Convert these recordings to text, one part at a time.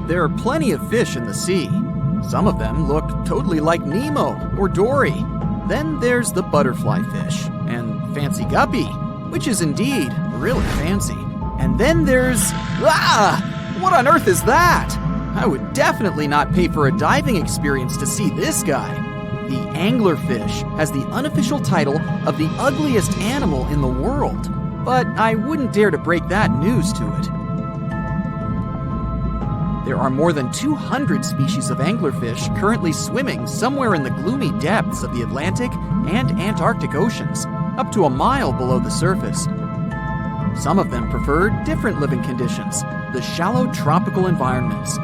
there are plenty of fish in the sea. Some of them look totally like Nemo or Dory. Then there's the butterfly fish and fancy guppy, which is indeed really fancy. And then there's... What on earth is that? I would definitely not pay for a diving experience to see this guy. The anglerfish has the unofficial title of the ugliest animal in the world, but I wouldn't dare to break that news to it. There are more than 200 species of anglerfish currently swimming somewhere in the gloomy depths of the Atlantic and Antarctic Oceans, up to a mile below the surface. Some of them prefer different living conditions, the shallow tropical environments.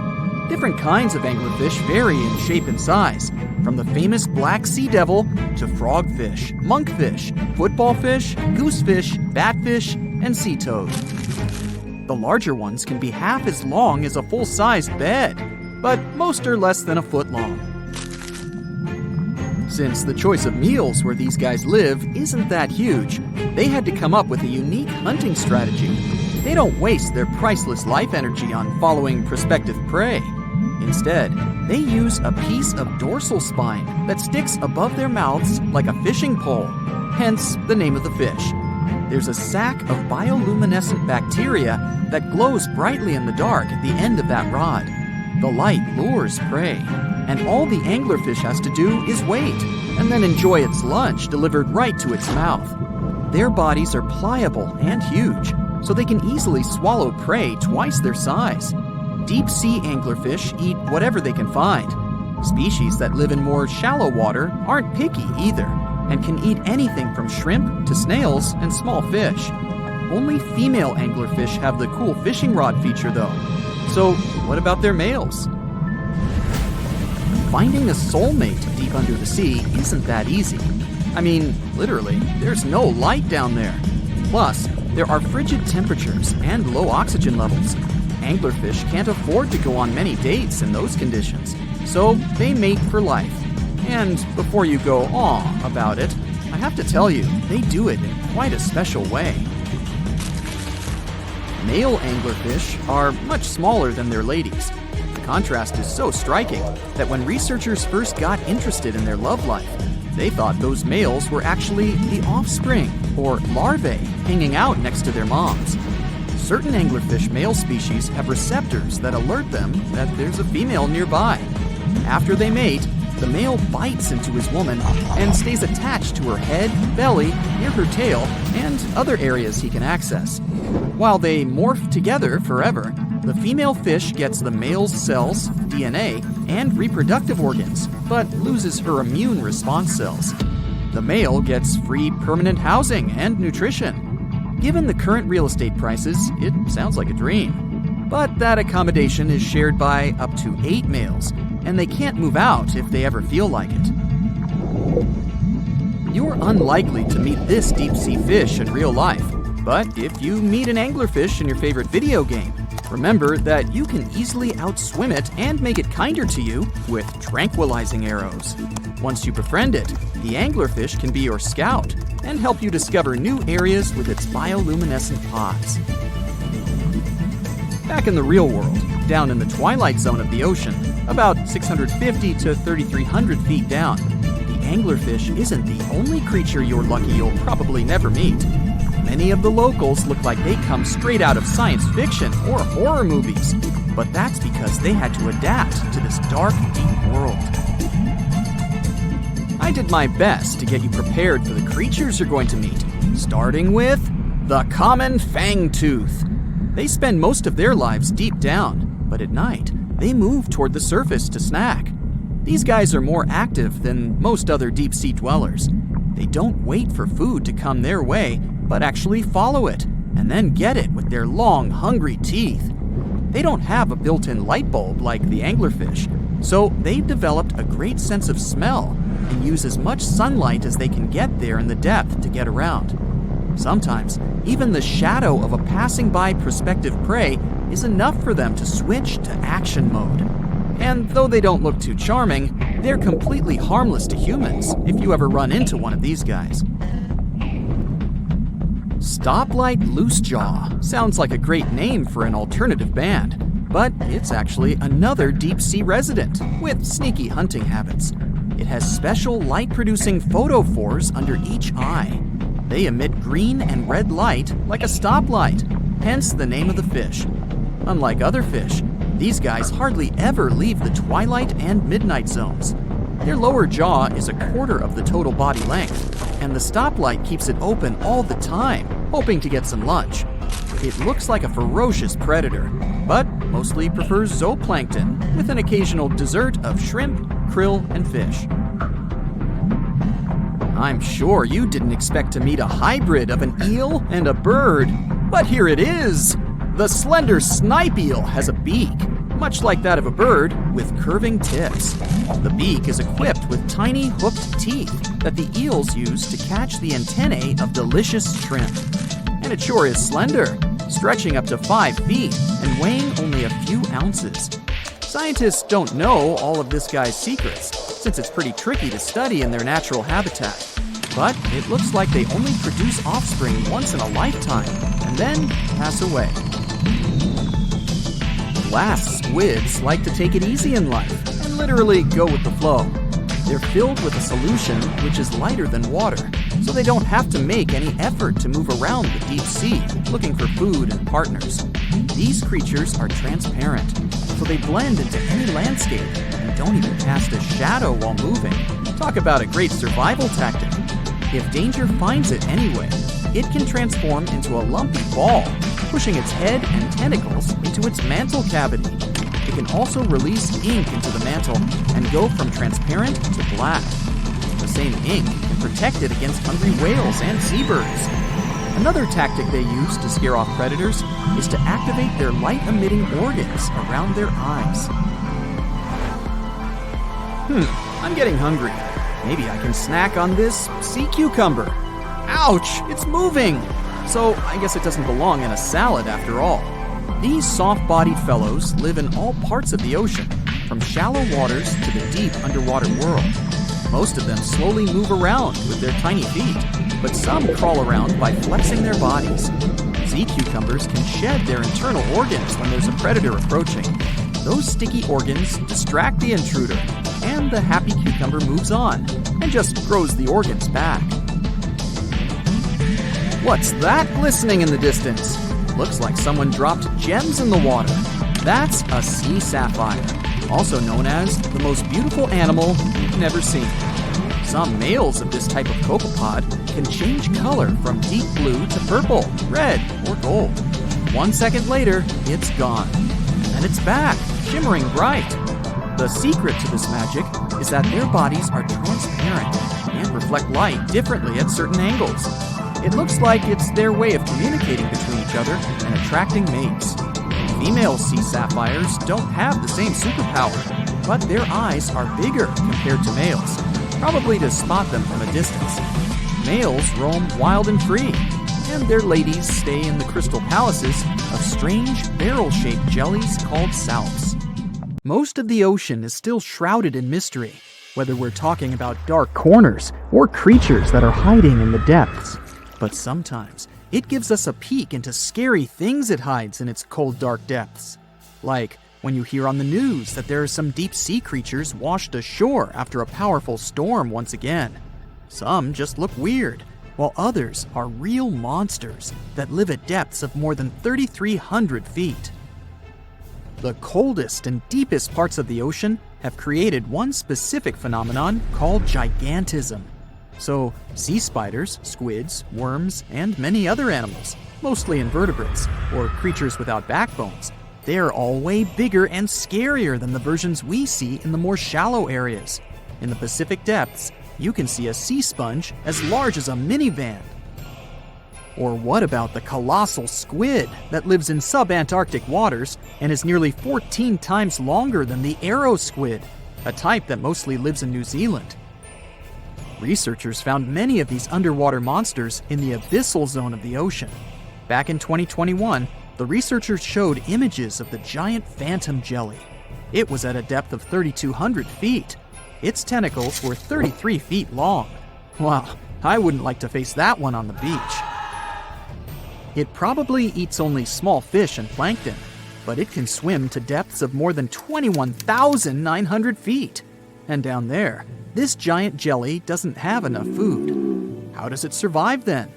Different kinds of anglerfish vary in shape and size, from the famous black sea devil to frogfish, monkfish, football fish, goosefish, batfish, and sea toad. The larger ones can be half as long as a full-sized bed, but most are less than a foot long. Since the choice of meals where these guys live isn't that huge, they had to come up with a unique hunting strategy. They don't waste their priceless life energy on following prospective prey. Instead, they use a piece of dorsal spine that sticks above their mouths like a fishing pole, hence the name of the fish. There's a sac of bioluminescent bacteria that glows brightly in the dark at the end of that rod. The light lures prey, and all the anglerfish has to do is wait, and then enjoy its lunch delivered right to its mouth. Their bodies are pliable and huge, so they can easily swallow prey twice their size. Deep-sea anglerfish eat whatever they can find. Species that live in more shallow water aren't picky either, and can eat anything from shrimp to snails and small fish. Only female anglerfish have the cool fishing rod feature though. So what about their males? Finding a soulmate deep under the sea isn't that easy. I mean, literally, there's no light down there. Plus, there are frigid temperatures and low oxygen levels. Anglerfish can't afford to go on many dates in those conditions, so they mate for life. And before you go aw about it, I have to tell you, they do it in quite a special way. Male anglerfish are much smaller than their ladies. The contrast is so striking that when researchers first got interested in their love life, they thought those males were actually the offspring, or larvae, hanging out next to their moms. Certain anglerfish male species have receptors that alert them that there's a female nearby. After they mate, the male bites into his woman and stays attached to her head, belly, near her tail, and other areas he can access. While they morph together forever, the female fish gets the male's cells, DNA, and reproductive organs, but loses her immune response cells. The male gets free permanent housing and nutrition. Given the current real estate prices, it sounds like a dream. But that accommodation is shared by up to 8 males, and they can't move out if they ever feel like it. You're unlikely to meet this deep-sea fish in real life, but if you meet an anglerfish in your favorite video game, remember that you can easily outswim it and make it kinder to you with tranquilizing arrows. Once you befriend it, the anglerfish can be your scout and help you discover new areas with its bioluminescent pods. Back in the real world, down in the twilight zone of the ocean, about 650 to 3,300 feet down, the anglerfish isn't the only creature you're lucky you'll probably never meet. Many of the locals look like they come straight out of science fiction or horror movies, but that's because they had to adapt to this dark, deep world. I did my best to get you prepared for the creatures you're going to meet, starting with the common Fang Tooth. They spend most of their lives deep down, but at night, they move toward the surface to snack. These guys are more active than most other deep-sea dwellers. They don't wait for food to come their way, but actually follow it, and then get it with their long, hungry teeth. They don't have a built-in light bulb like the anglerfish, so they've developed a great sense of smell and use as much sunlight as they can get there in the depth to get around. Sometimes, even the shadow of a passing by prospective prey is enough for them to switch to action mode. And though they don't look too charming, they're completely harmless to humans if you ever run into one of these guys. Stoplight Loosejaw sounds like a great name for an alternative band. But it's actually another deep-sea resident with sneaky hunting habits. It has special light-producing photophores under each eye. They emit green and red light like a stoplight, hence the name of the fish. Unlike other fish, these guys hardly ever leave the twilight and midnight zones. Their lower jaw is a quarter of the total body length, and the stoplight keeps it open all the time, hoping to get some lunch. It looks like a ferocious predator, but mostly prefers zooplankton, with an occasional dessert of shrimp, krill, and fish. I'm sure you didn't expect to meet a hybrid of an eel and a bird, but here it is! The Slender Snipe eel has a beak, much like that of a bird, with curving tips. The beak is equipped with tiny hooked teeth that the eels use to catch the antennae of delicious shrimp. And it sure is slender, stretching up to 5 feet and weighing only a few ounces. Scientists don't know all of this guy's secrets, since it's pretty tricky to study in their natural habitat. But it looks like they only produce offspring once in a lifetime, and then pass away. Glass squids like to take it easy in life, and literally go with the flow. They're filled with a solution which is lighter than water, so they don't have to make any effort to move around the deep sea, looking for food and partners. These creatures are transparent, so they blend into any landscape and don't even cast a shadow while moving. Talk about a great survival tactic. If danger finds it anyway, it can transform into a lumpy ball, pushing its head and tentacles into its mantle cavity. It can also release ink into the mantle and go from transparent to black. The same ink can protect it against hungry whales and seabirds. Another tactic they use to scare off predators is to activate their light-emitting organs around their eyes. I'm getting hungry. Maybe I can snack on this sea cucumber. Ouch, it's moving! So I guess it doesn't belong in a salad after all. These soft-bodied fellows live in all parts of the ocean, from shallow waters to the deep underwater world. Most of them slowly move around with their tiny feet, but some crawl around by flexing their bodies. Sea cucumbers can shed their internal organs when there's a predator approaching. Those sticky organs distract the intruder, and the happy cucumber moves on and just grows the organs back. What's that glistening in the distance? Looks like someone dropped gems in the water. That's a sea sapphire, also known as the most beautiful animal you've never seen. Some males of this type of copepod can change color from deep blue to purple, red, or gold. 1 second later, it's gone. And it's back, shimmering bright. The secret to this magic is that their bodies are transparent and reflect light differently at certain angles. It looks like it's their way of communicating between each other and attracting mates. Female sea sapphires don't have the same superpower, but their eyes are bigger compared to males, probably to spot them from a distance. Males roam wild and free, and their ladies stay in the crystal palaces of strange barrel-shaped jellies called salps. Most of the ocean is still shrouded in mystery, whether we're talking about dark corners or creatures that are hiding in the depths. But sometimes it gives us a peek into scary things it hides in its cold, dark depths. Like when you hear on the news that there are some deep sea creatures washed ashore after a powerful storm once again. Some just look weird, while others are real monsters that live at depths of more than 3,300 feet. The coldest and deepest parts of the ocean have created one specific phenomenon called gigantism. So, sea spiders, squids, worms, and many other animals, mostly invertebrates, or creatures without backbones, they're all way bigger and scarier than the versions we see in the more shallow areas. In the Pacific depths, you can see a sea sponge as large as a minivan. Or what about the colossal squid that lives in subantarctic waters and is nearly 14 times longer than the arrow squid, a type that mostly lives in New Zealand? Researchers found many of these underwater monsters in the abyssal zone of the ocean. Back in 2021, the researchers showed images of the giant phantom jelly. It was at a depth of 3,200 feet. Its tentacles were 33 feet long. Wow, I wouldn't like to face that one on the beach. It probably eats only small fish and plankton, but it can swim to depths of more than 21,900 feet. And down there, this giant jelly doesn't have enough food. How does it survive then?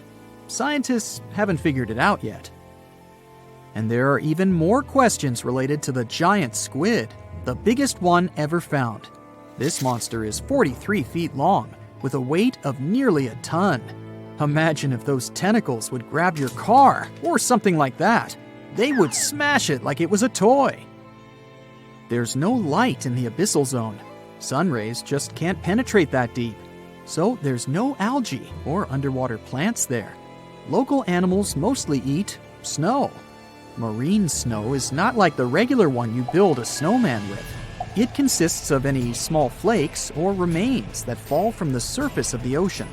Scientists haven't figured it out yet. And there are even more questions related to the giant squid, the biggest one ever found. This monster is 43 feet long, with a weight of nearly a ton. Imagine if those tentacles would grab your car, or something like that. They would smash it like it was a toy. There's no light in the abyssal zone. Sun rays just can't penetrate that deep. So there's no algae or underwater plants there. Local animals mostly eat snow. Marine snow is not like the regular one you build a snowman with. It consists of any small flakes or remains that fall from the surface of the ocean.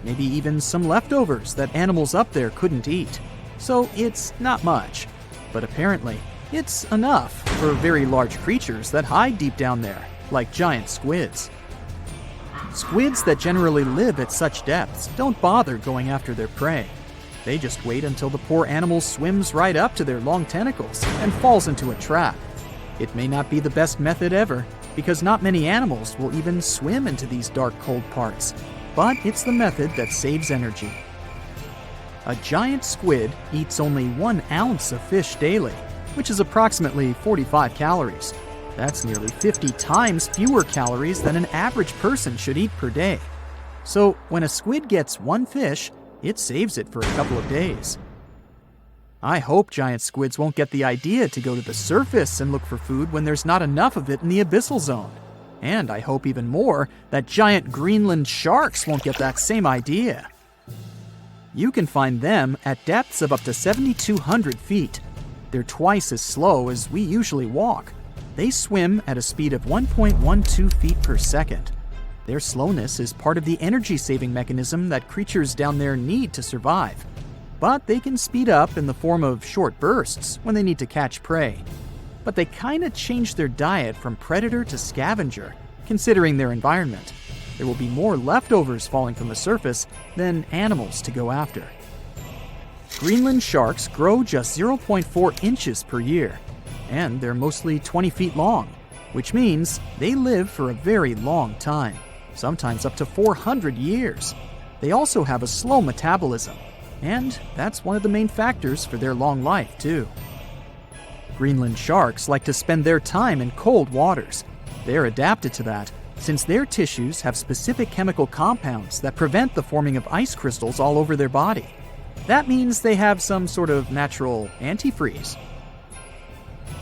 Maybe even some leftovers that animals up there couldn't eat. So it's not much. But apparently, it's enough for very large creatures that hide deep down there, like giant squids. Squids that generally live at such depths don't bother going after their prey. They just wait until the poor animal swims right up to their long tentacles and falls into a trap. It may not be the best method ever, because not many animals will even swim into these dark, cold parts. But it's the method that saves energy. A giant squid eats only 1 ounce of fish daily, which is approximately 45 calories. That's nearly 50 times fewer calories than an average person should eat per day. So when a squid gets 1 fish, it saves it for a couple of days. I hope giant squids won't get the idea to go to the surface and look for food when there's not enough of it in the abyssal zone. And I hope even more that giant Greenland sharks won't get that same idea. You can find them at depths of up to 7,200 feet. They're twice as slow as we usually walk. They swim at a speed of 1.12 feet per second. Their slowness is part of the energy-saving mechanism that creatures down there need to survive. But they can speed up in the form of short bursts when they need to catch prey. But they kinda change their diet from predator to scavenger, considering their environment. There will be more leftovers falling from the surface than animals to go after. Greenland sharks grow just 0.4 inches per year, and they're mostly 20 feet long, which means they live for a very long time, sometimes up to 400 years. They also have a slow metabolism, and that's one of the main factors for their long life, too. Greenland sharks like to spend their time in cold waters. They're adapted to that, since their tissues have specific chemical compounds that prevent the forming of ice crystals all over their body. That means they have some sort of natural antifreeze.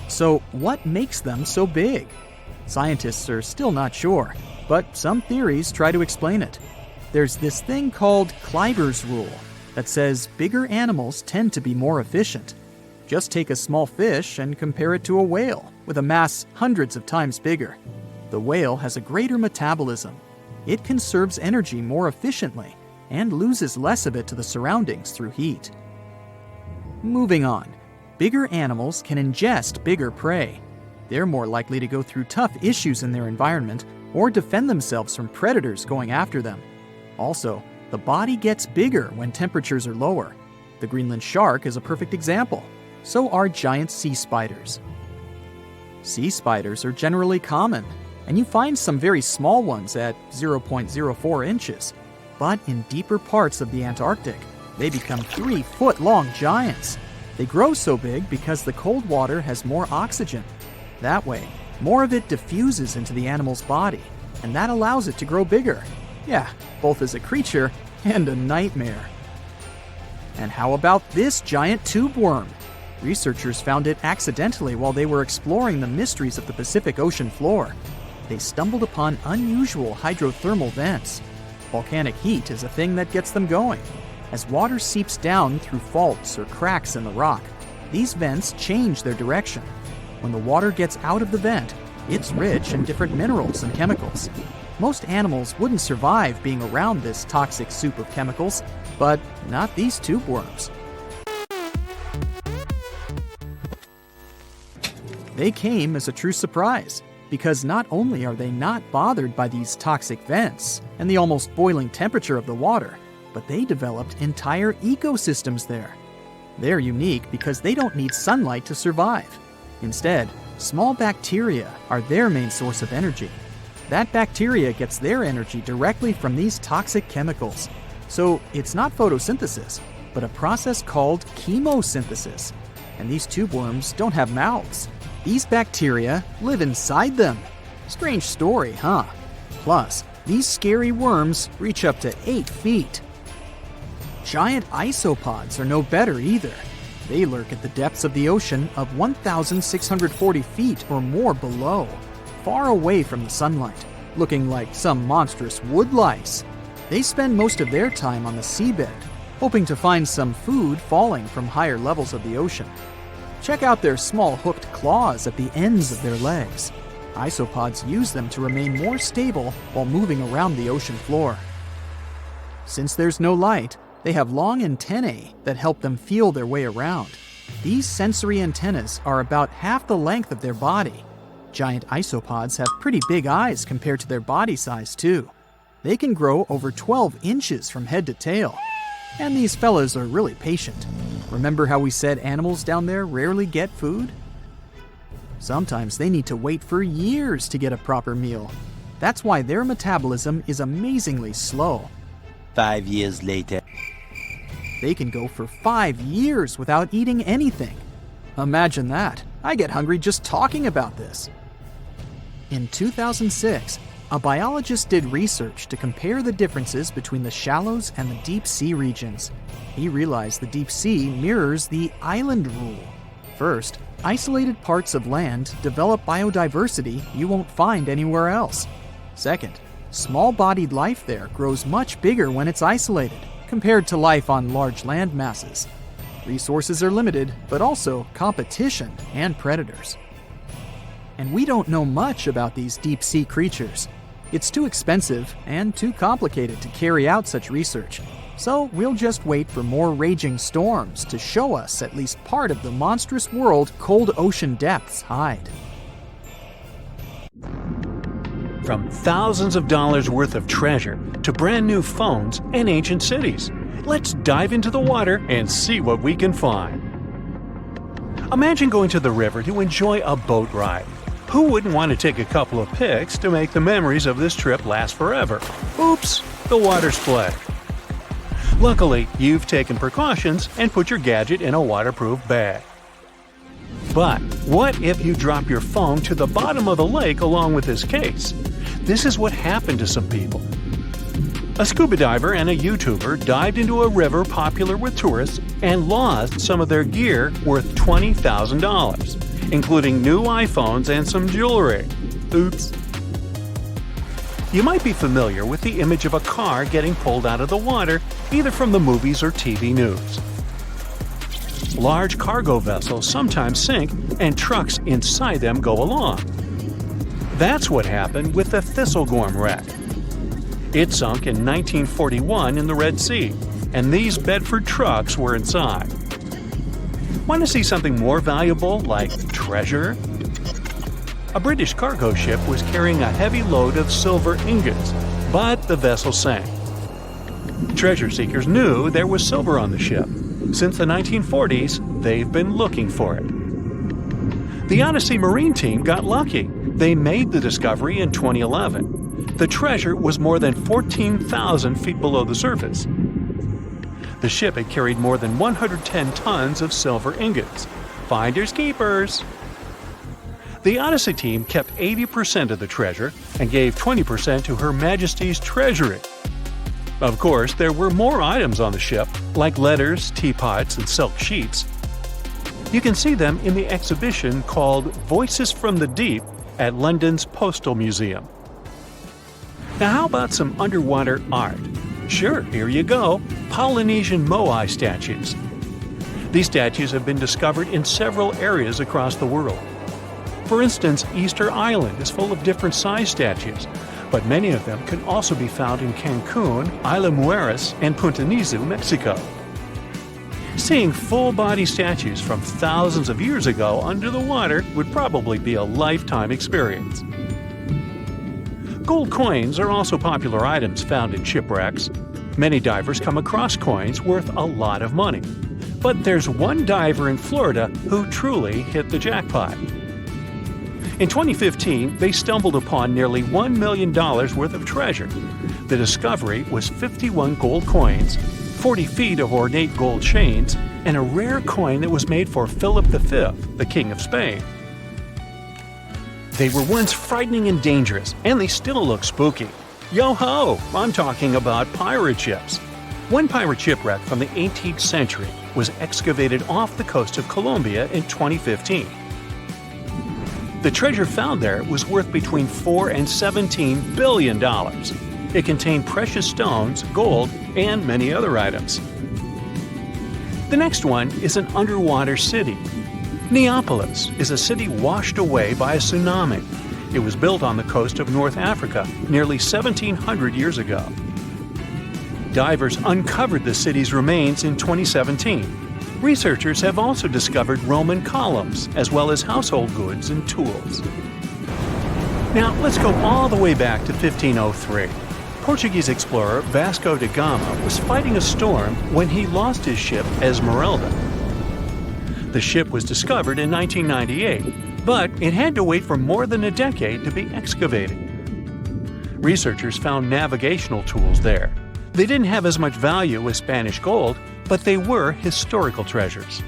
So what makes them so big? Scientists are still not sure, but some theories try to explain it. There's this thing called Kleiber's rule that says bigger animals tend to be more efficient. Just take a small fish and compare it to a whale with a mass hundreds of times bigger. The whale has a greater metabolism. It conserves energy more efficiently and loses less of it to the surroundings through heat. Moving on, bigger animals can ingest bigger prey. They're more likely to go through tough issues in their environment or defend themselves from predators going after them. Also, the body gets bigger when temperatures are lower. The Greenland shark is a perfect example. So are giant sea spiders. Sea spiders are generally common, and you find some very small ones at 0.04 inches. But in deeper parts of the Antarctic, they become 3-foot-long giants. They grow so big because the cold water has more oxygen. That way, more of it diffuses into the animal's body, and that allows it to grow bigger. Yeah, both as a creature and a nightmare. And how about this giant tube worm? Researchers found it accidentally while they were exploring the mysteries of the Pacific Ocean floor. They stumbled upon unusual hydrothermal vents. Volcanic heat is a thing that gets them going. As water seeps down through faults or cracks in the rock, these vents change their direction. When the water gets out of the vent, it's rich in different minerals and chemicals. Most animals wouldn't survive being around this toxic soup of chemicals, but not these tube worms. They came as a true surprise, because not only are they not bothered by these toxic vents and the almost boiling temperature of the water, but they developed entire ecosystems there. They're unique because they don't need sunlight to survive. Instead, small bacteria are their main source of energy. That bacteria gets their energy directly from these toxic chemicals. So it's not photosynthesis, but a process called chemosynthesis. And these tube worms don't have mouths. These bacteria live inside them. Strange story, huh? Plus, these scary worms reach up to 8 feet. Giant isopods are no better either. They lurk at the depths of the ocean of 1,640 feet or more below, far away from the sunlight, looking like some monstrous wood lice. They spend most of their time on the seabed, hoping to find some food falling from higher levels of the ocean. Check out their small hooked claws at the ends of their legs. Isopods use them to remain more stable while moving around the ocean floor. Since there's no light, they have long antennae that help them feel their way around. These sensory antennas are about half the length of their body. Giant isopods have pretty big eyes compared to their body size, too. They can grow over 12 inches from head to tail. And these fellas are really patient. Remember how we said animals down there rarely get food? Sometimes they need to wait for years to get a proper meal. That's why their metabolism is amazingly slow. 5 years later. They can go for 5 years without eating anything. Imagine that. I get hungry just talking about this. In 2006, a biologist did research to compare the differences between the shallows and the deep sea regions. He realized the deep sea mirrors the island rule. First, isolated parts of land develop biodiversity you won't find anywhere else. Second, small-bodied life there grows much bigger when it's isolated, compared to life on large land masses. Resources are limited, but also competition and predators. And we don't know much about these deep-sea creatures. It's too expensive and too complicated to carry out such research. So we'll just wait for more raging storms to show us at least part of the monstrous world cold ocean depths hide. From thousands of dollars worth of treasure to brand new phones and ancient cities, let's dive into the water and see what we can find. Imagine going to the river to enjoy a boat ride. Who wouldn't want to take a couple of pics to make the memories of this trip last forever? Oops, the water split. Luckily, you've taken precautions and put your gadget in a waterproof bag. But what if you drop your phone to the bottom of the lake along with this case? This is what happened to some people. A scuba diver and a YouTuber dived into a river popular with tourists and lost some of their gear worth $20,000, including new iPhones and some jewelry. Oops. You might be familiar with the image of a car getting pulled out of the water, either from the movies or TV news. Large cargo vessels sometimes sink, and trucks inside them go along. That's what happened with the Thistlegorm wreck. It sunk in 1941 in the Red Sea, and these Bedford trucks were inside. Want to see something more valuable, like treasure? A British cargo ship was carrying a heavy load of silver ingots, but the vessel sank. Treasure seekers knew there was silver on the ship. Since the 1940s, they've been looking for it. The Odyssey Marine team got lucky. They made the discovery in 2011. The treasure was more than 14,000 feet below the surface. The ship had carried more than 110 tons of silver ingots. Finders keepers. The Odyssey team kept 80% of the treasure and gave 20% to Her Majesty's Treasury. Of course, there were more items on the ship, like letters, teapots, and silk sheets. You can see them in the exhibition called Voices from the Deep at London's Postal Museum. Now how about some underwater art? Sure, here you go, Polynesian moai statues. These statues have been discovered in several areas across the world. For instance, Easter Island is full of different size statues, but many of them can also be found in Cancun, Isla Mujeres, and Punta Nizu, Mexico. Seeing full-body statues from thousands of years ago under the water would probably be a lifetime experience. Gold coins are also popular items found in shipwrecks. Many divers come across coins worth a lot of money. But there's one diver in Florida who truly hit the jackpot. In 2015, they stumbled upon nearly $1 million worth of treasure. The discovery was 51 gold coins, 40 feet of ornate gold chains, and a rare coin that was made for Philip V, the King of Spain. They were once frightening and dangerous, and they still look spooky. Yo-ho! I'm talking about pirate ships. One pirate shipwreck from the 18th century was excavated off the coast of Colombia in 2015. The treasure found there was worth between $4 and $17 billion. It contained precious stones, gold, and many other items. The next one is an underwater city. Neapolis is a city washed away by a tsunami. It was built on the coast of North Africa nearly 1,700 years ago. Divers uncovered the city's remains in 2017. Researchers have also discovered Roman columns, as well as household goods and tools. Now, let's go all the way back to 1503. Portuguese explorer Vasco da Gama was fighting a storm when he lost his ship Esmeralda. The ship was discovered in 1998, but it had to wait for more than a decade to be excavated. Researchers found navigational tools there. They didn't have as much value as Spanish gold, but they were historical treasures.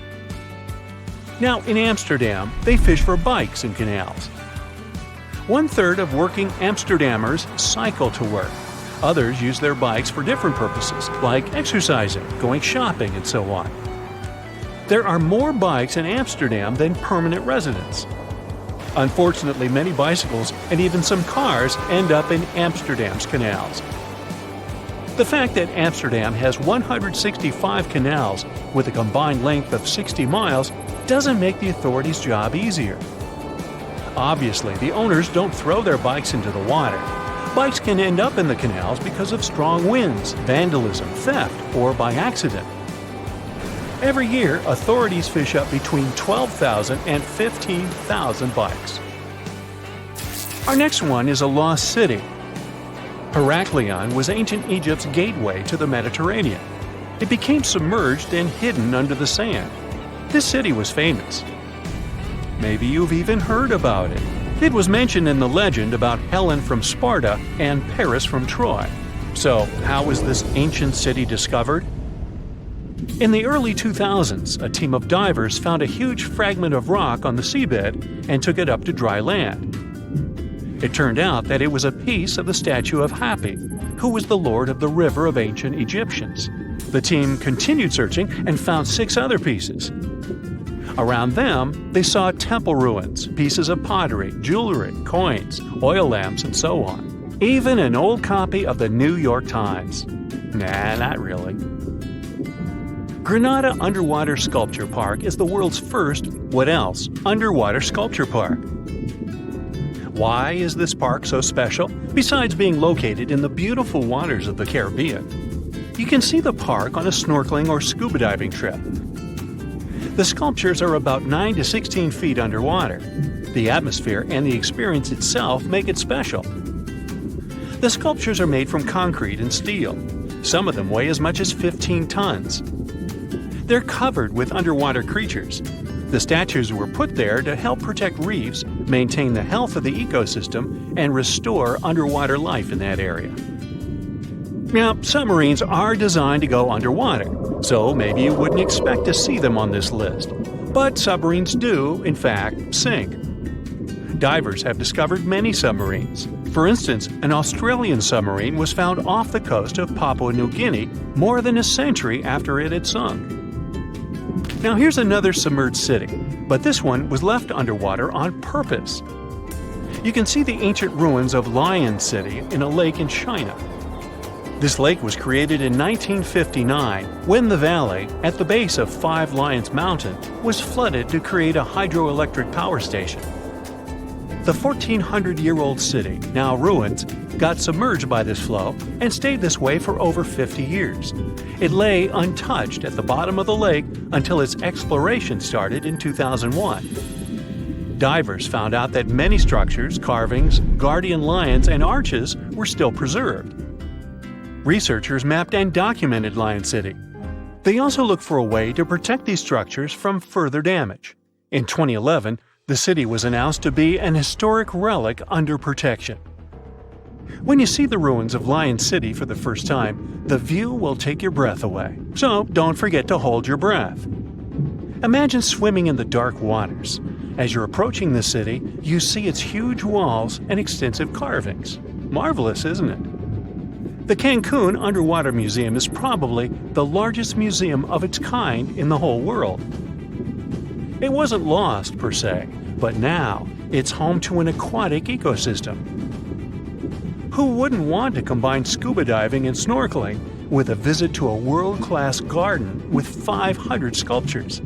Now, in Amsterdam, they fish for bikes in canals. 1/3 of working Amsterdammers cycle to work. Others use their bikes for different purposes, like exercising, going shopping, and so on. There are more bikes in Amsterdam than permanent residents. Unfortunately, many bicycles and even some cars end up in Amsterdam's canals. The fact that Amsterdam has 165 canals with a combined length of 60 miles doesn't make the authorities' job easier. Obviously, the owners don't throw their bikes into the water. Bikes can end up in the canals because of strong winds, vandalism, theft, or by accident. Every year, authorities fish up between 12,000 and 15,000 bikes. Our next one is a lost city. Heraklion was ancient Egypt's gateway to the Mediterranean. It became submerged and hidden under the sand. This city was famous. Maybe you've even heard about it. It was mentioned in the legend about Helen from Sparta and Paris from Troy. So, how was this ancient city discovered? In the early 2000s, a team of divers found a huge fragment of rock on the seabed and took it up to dry land. It turned out that it was a piece of the statue of Hapi, who was the lord of the river of ancient Egyptians. The team continued searching and found 6 other pieces. Around them, they saw temple ruins, pieces of pottery, jewelry, coins, oil lamps, and so on. Even an old copy of the New York Times. Nah, not really. Granada Underwater Sculpture Park is the world's first, what else, underwater sculpture park. Why is this park so special, besides being located in the beautiful waters of the Caribbean? You can see the park on a snorkeling or scuba diving trip. The sculptures are about 9 to 16 feet underwater. The atmosphere and the experience itself make it special. The sculptures are made from concrete and steel. Some of them weigh as much as 15 tons. They're covered with underwater creatures. The statues were put there to help protect reefs, maintain the health of the ecosystem, and restore underwater life in that area. Now, submarines are designed to go underwater, so maybe you wouldn't expect to see them on this list. But submarines do, in fact, sink. Divers have discovered many submarines. For instance, an Australian submarine was found off the coast of Papua New Guinea more than a century after it had sunk. Now here's another submerged city, but this one was left underwater on purpose. You can see the ancient ruins of Lion City in a lake in China. This lake was created in 1959 when the valley, at the base of Five Lions Mountain, was flooded to create a hydroelectric power station. The 1,400-year-old city, now ruins, got submerged by this flow and stayed this way for over 50 years. It lay untouched at the bottom of the lake until its exploration started in 2001. Divers found out that many structures, carvings, guardian lions, and arches were still preserved. Researchers mapped and documented Lion City. They also look for a way to protect these structures from further damage. In 2011, the city was announced to be an historic relic under protection. When you see the ruins of Lion City for the first time, the view will take your breath away. So don't forget to hold your breath. Imagine swimming in the dark waters. As you're approaching the city, you see its huge walls and extensive carvings. Marvelous, isn't it? The Cancun Underwater Museum is probably the largest museum of its kind in the whole world. It wasn't lost, per se, but now it's home to an aquatic ecosystem. Who wouldn't want to combine scuba diving and snorkeling with a visit to a world-class garden with 500 sculptures?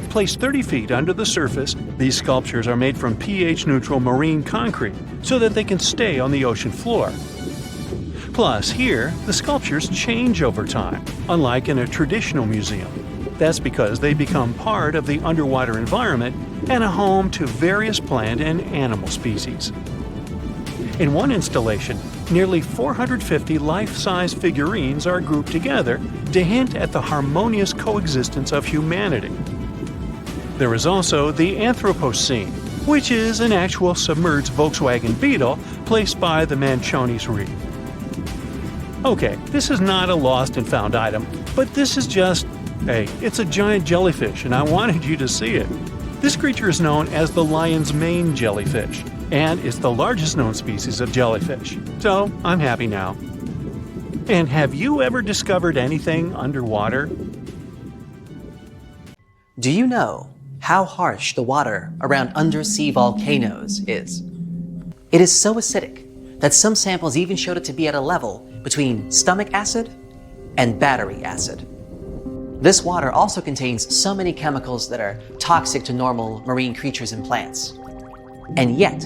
Placed 30 feet under the surface, these sculptures are made from pH-neutral marine concrete so that they can stay on the ocean floor. Plus, here, the sculptures change over time, unlike in a traditional museum. That's because they become part of the underwater environment and a home to various plant and animal species. In one installation, nearly 450 life-size figurines are grouped together to hint at the harmonious coexistence of humanity. There is also the Anthropocene, which is an actual submerged Volkswagen Beetle placed by the Manchonis Reef. Okay, this is not a lost and found item, but this is just, hey, it's a giant jellyfish and I wanted you to see it. This creature is known as the lion's mane jellyfish, and it's the largest known species of jellyfish. So, I'm happy now. And have you ever discovered anything underwater? Do you know how harsh the water around undersea volcanoes is? It is so acidic that some samples even showed it to be at a level between stomach acid and battery acid. This water also contains so many chemicals that are toxic to normal marine creatures and plants. And yet,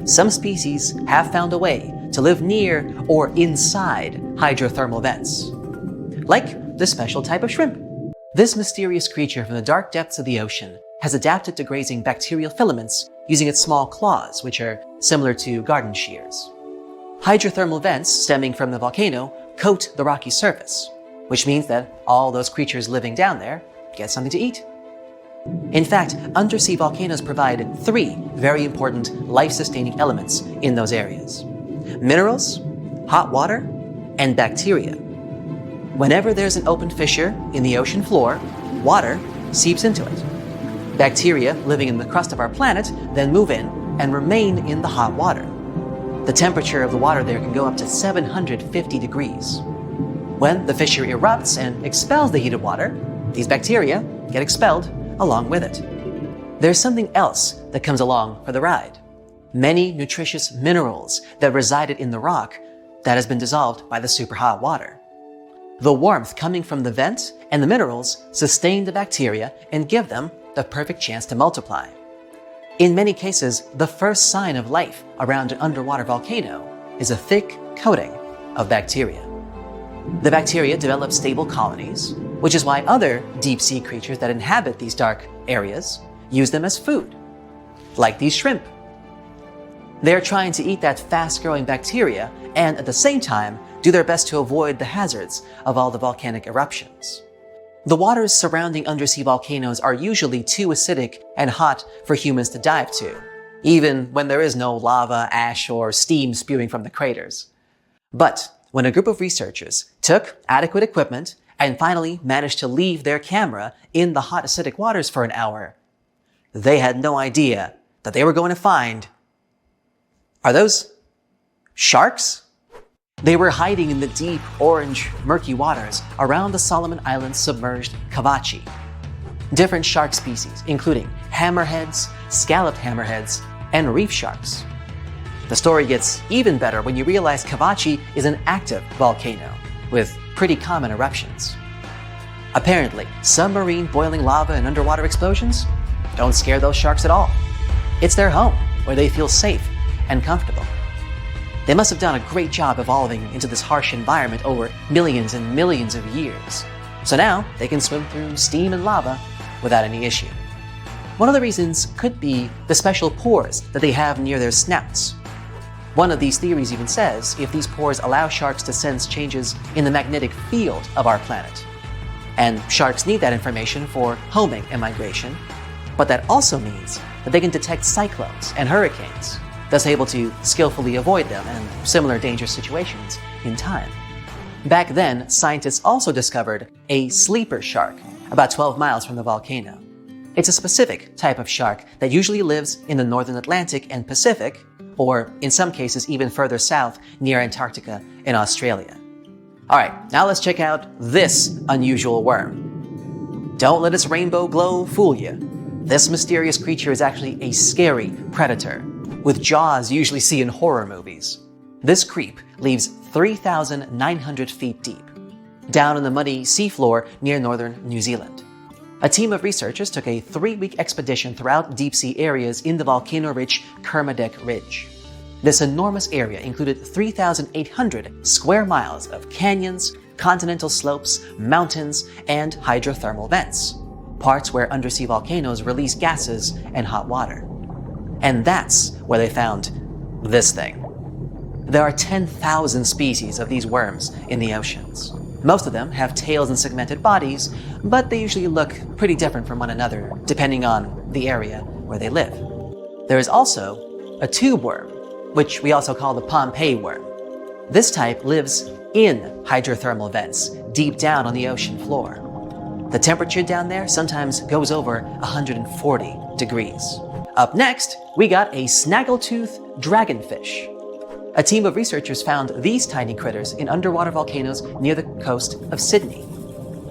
some species have found a way to live near or inside hydrothermal vents, like this special type of shrimp. This mysterious creature from the dark depths of the ocean has adapted to grazing bacterial filaments using its small claws, which are similar to garden shears. Hydrothermal vents stemming from the volcano coat the rocky surface, which means that all those creatures living down there get something to eat. In fact, undersea volcanoes provide 3 very important life-sustaining elements in those areas: minerals, hot water, and bacteria. Whenever there's an open fissure in the ocean floor, water seeps into it. Bacteria living in the crust of our planet then move in and remain in the hot water. The temperature of the water there can go up to 750 degrees. When the fissure erupts and expels the heated water, these bacteria get expelled along with it. There's something else that comes along for the ride: many nutritious minerals that resided in the rock that has been dissolved by the superhot water. The warmth coming from the vent and the minerals sustain the bacteria and give them the perfect chance to multiply. In many cases, the first sign of life around an underwater volcano is a thick coating of bacteria. The bacteria develop stable colonies, which is why other deep-sea creatures that inhabit these dark areas use them as food, like these shrimp. They're trying to eat that fast-growing bacteria and at the same time do their best to avoid the hazards of all the volcanic eruptions. The waters surrounding undersea volcanoes are usually too acidic and hot for humans to dive to, even when there is no lava, ash, or steam spewing from the craters. But when a group of researchers took adequate equipment and finally managed to leave their camera in the hot acidic waters for an hour, they had no idea that they were going to find... Are those sharks? They were hiding in the deep, orange, murky waters around the Solomon Islands submerged Cavachi. Different shark species, including hammerheads, scalloped hammerheads, and reef sharks. The story gets even better when you realize Cavachi is an active volcano with pretty common eruptions. Apparently, submarine boiling lava and underwater explosions don't scare those sharks at all. It's their home, where they feel safe and comfortable. They must have done a great job evolving into this harsh environment over millions and millions of years. So now they can swim through steam and lava without any issue. One of the reasons could be the special pores that they have near their snouts. One of these theories even says if these pores allow sharks to sense changes in the magnetic field of our planet. And sharks need that information for homing and migration, but that also means that they can detect cyclones and hurricanes, thus able to skillfully avoid them and similar dangerous situations in time. Back then, scientists also discovered a sleeper shark about 12 miles from the volcano. It's a specific type of shark that usually lives in the northern Atlantic and Pacific, or in some cases even further south near Antarctica and Australia. Alright, now let's check out this unusual worm. Don't let its rainbow glow fool you. This mysterious creature is actually a scary predator, with jaws usually seen in horror movies. This creep lives 3,900 feet deep, down in the muddy seafloor near northern New Zealand. A team of researchers took a 3-week expedition throughout deep-sea areas in the volcano-rich Kermadec Ridge. This enormous area included 3,800 square miles of canyons, continental slopes, mountains, and hydrothermal vents, parts where undersea volcanoes release gases and hot water. And that's where they found this thing. There are 10,000 species of these worms in the oceans. Most of them have tails and segmented bodies, but they usually look pretty different from one another, depending on the area where they live. There is also a tube worm, which we also call the Pompeii worm. This type lives in hydrothermal vents, deep down on the ocean floor. The temperature down there sometimes goes over 140 degrees. Up next, we got a snaggletooth dragonfish. A team of researchers found these tiny critters in underwater volcanoes near the coast of Sydney.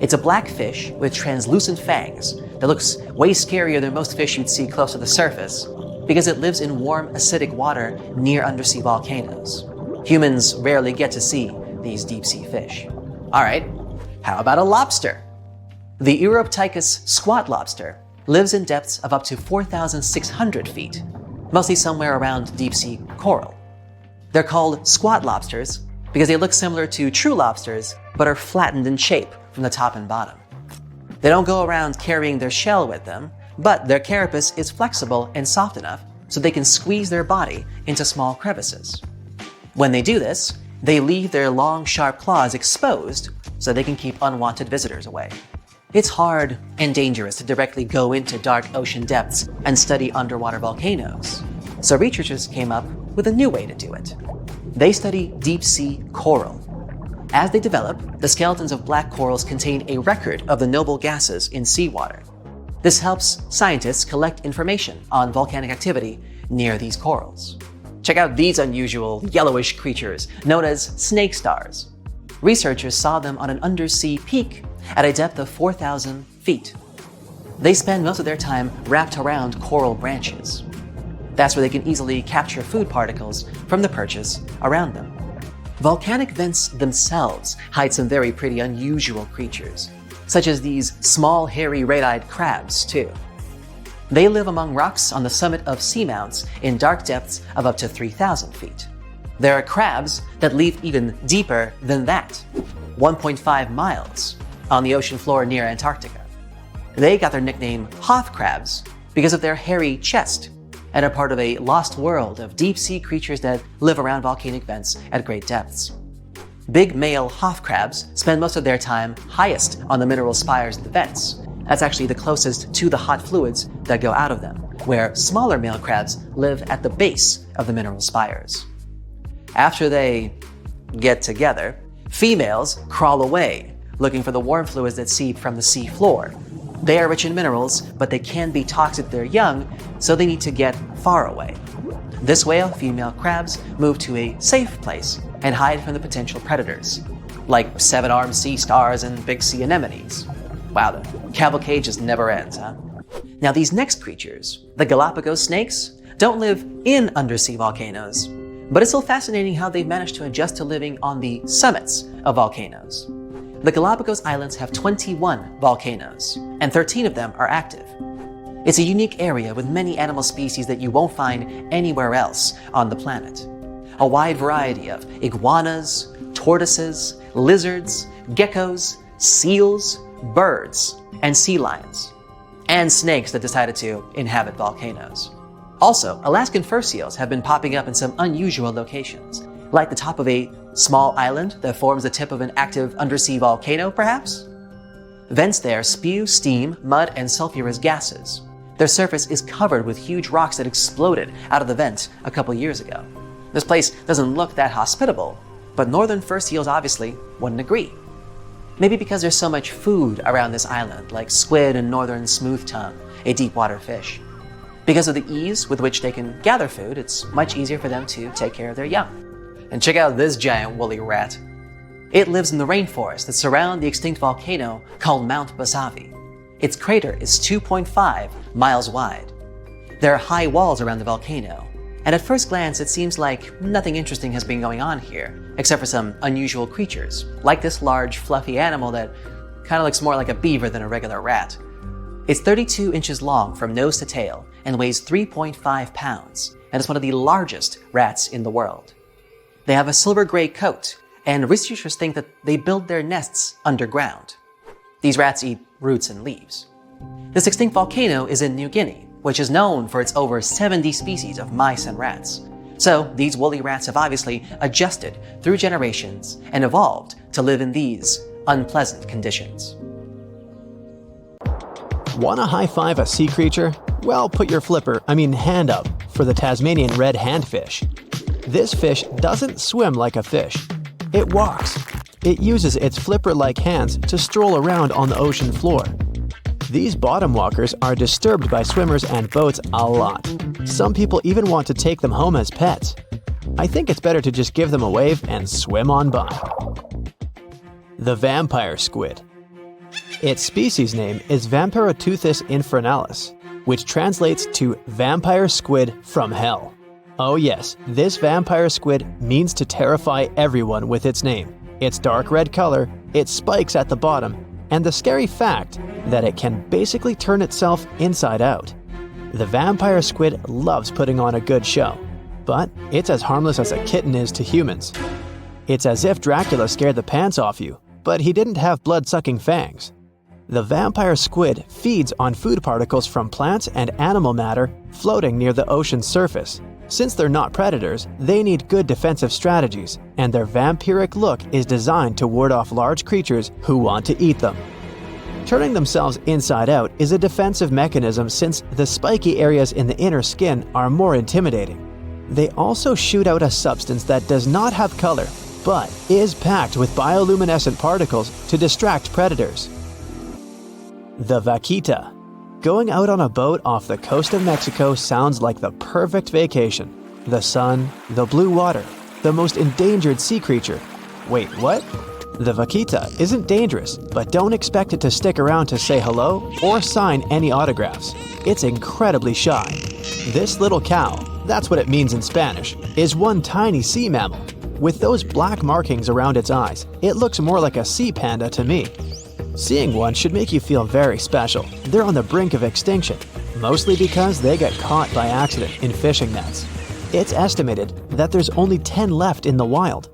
It's a black fish with translucent fangs that looks way scarier than most fish you'd see close to the surface because it lives in warm, acidic water near undersea volcanoes. Humans rarely get to see these deep-sea fish. Alright, how about a lobster? The Uroptychus squat lobster lives in depths of up to 4,600 feet, mostly somewhere around deep-sea coral. They're called squat lobsters because they look similar to true lobsters but are flattened in shape from the top and bottom. They don't go around carrying their shell with them, but their carapace is flexible and soft enough so they can squeeze their body into small crevices. When they do this, they leave their long, sharp claws exposed so they can keep unwanted visitors away. It's hard and dangerous to directly go into dark ocean depths and study underwater volcanoes, so researchers came up with a new way to do it. They study deep-sea coral. As they develop, the skeletons of black corals contain a record of the noble gases in seawater. This helps scientists collect information on volcanic activity near these corals. Check out these unusual yellowish creatures known as snake stars. Researchers saw them on an undersea peak at a depth of 4,000 feet. They spend most of their time wrapped around coral branches. That's where they can easily capture food particles from the perches around them. Volcanic vents themselves hide some very pretty unusual creatures, such as these small, hairy, red-eyed crabs, too. They live among rocks on the summit of seamounts in dark depths of up to 3,000 feet. There are crabs that live even deeper than that, 1.5 miles, on the ocean floor near Antarctica. They got their nickname Hoth crabs because of their hairy chest, and are part of a lost world of deep-sea creatures that live around volcanic vents at great depths. Big male Hoth crabs spend most of their time highest on the mineral spires of the vents. That's actually the closest to the hot fluids that go out of them, where smaller male crabs live at the base of the mineral spires. After they get together, females crawl away, looking for the warm fluids that seep from the sea floor. They are rich in minerals, but they can be toxic to their young, so they need to get far away. This way, female crabs move to a safe place and hide from the potential predators, like seven-armed sea stars and big sea anemones. Wow, the cavalcade just never ends, huh? Now these next creatures, the Galapagos snakes, don't live in undersea volcanoes, but it's still fascinating how they've managed to adjust to living on the summits of volcanoes. The Galapagos Islands have 21 volcanoes, and 13 of them are active. It's a unique area with many animal species that you won't find anywhere else on the planet. A wide variety of iguanas, tortoises, lizards, geckos, seals, birds, and sea lions, and snakes that decided to inhabit volcanoes. Also, Alaskan fur seals have been popping up in some unusual locations, like the top of a small island that forms the tip of an active undersea volcano, perhaps? Vents there spew steam, mud, and sulfurous gases. Their surface is covered with huge rocks that exploded out of the vent a couple years ago. This place doesn't look that hospitable, but northern fur seals obviously wouldn't agree. Maybe because there's so much food around this island, like squid and northern smooth tongue, a deep water fish. Because of the ease with which they can gather food, it's much easier for them to take care of their young. And check out this giant woolly rat. It lives in the rainforests that surround the extinct volcano called Mount Basavi. Its crater is 2.5 miles wide. There are high walls around the volcano, and at first glance it seems like nothing interesting has been going on here, except for some unusual creatures, like this large fluffy animal that kind of looks more like a beaver than a regular rat. It's 32 inches long from nose to tail and weighs 3.5 pounds, and is one of the largest rats in the world. They have a silver-gray coat, and researchers think that they build their nests underground. These rats eat roots and leaves. This extinct volcano is in New Guinea, which is known for its over 70 species of mice and rats. So these woolly rats have obviously adjusted through generations and evolved to live in these unpleasant conditions. Want to high-five a sea creature? Well, put your hand up for the Tasmanian red handfish. This fish doesn't swim like a fish. It walks. It uses its flipper-like hands to stroll around on the ocean floor. These bottom walkers are disturbed by swimmers and boats a lot. Some people even want to take them home as pets. I think it's better to just give them a wave and swim on by. The vampire squid. Its species name is Vampiroteuthis infernalis, which translates to vampire squid from hell. Oh yes, this vampire squid means to terrify everyone with its name, its dark red color, its spikes at the bottom, and the scary fact that it can basically turn itself inside out. The vampire squid loves putting on a good show, but it's as harmless as a kitten is to humans. It's as if Dracula scared the pants off you, but he didn't have blood-sucking fangs. The vampire squid feeds on food particles from plants and animal matter floating near the ocean's surface. Since they're not predators, they need good defensive strategies, and their vampiric look is designed to ward off large creatures who want to eat them. Turning themselves inside out is a defensive mechanism since the spiky areas in the inner skin are more intimidating. They also shoot out a substance that does not have color, but is packed with bioluminescent particles to distract predators. The Vakita. Going out on a boat off the coast of Mexico sounds like the perfect vacation. The sun, the blue water, the most endangered sea creature. Wait, what? The Vakita isn't dangerous, but don't expect it to stick around to say hello or sign any autographs. It's incredibly shy. This little cow, that's what it means in Spanish, is one tiny sea mammal. With those black markings around its eyes, it looks more like a sea panda to me. Seeing one should make you feel very special. They're on the brink of extinction, mostly because they got caught by accident in fishing nets. It's estimated that there's only 10 left in the wild.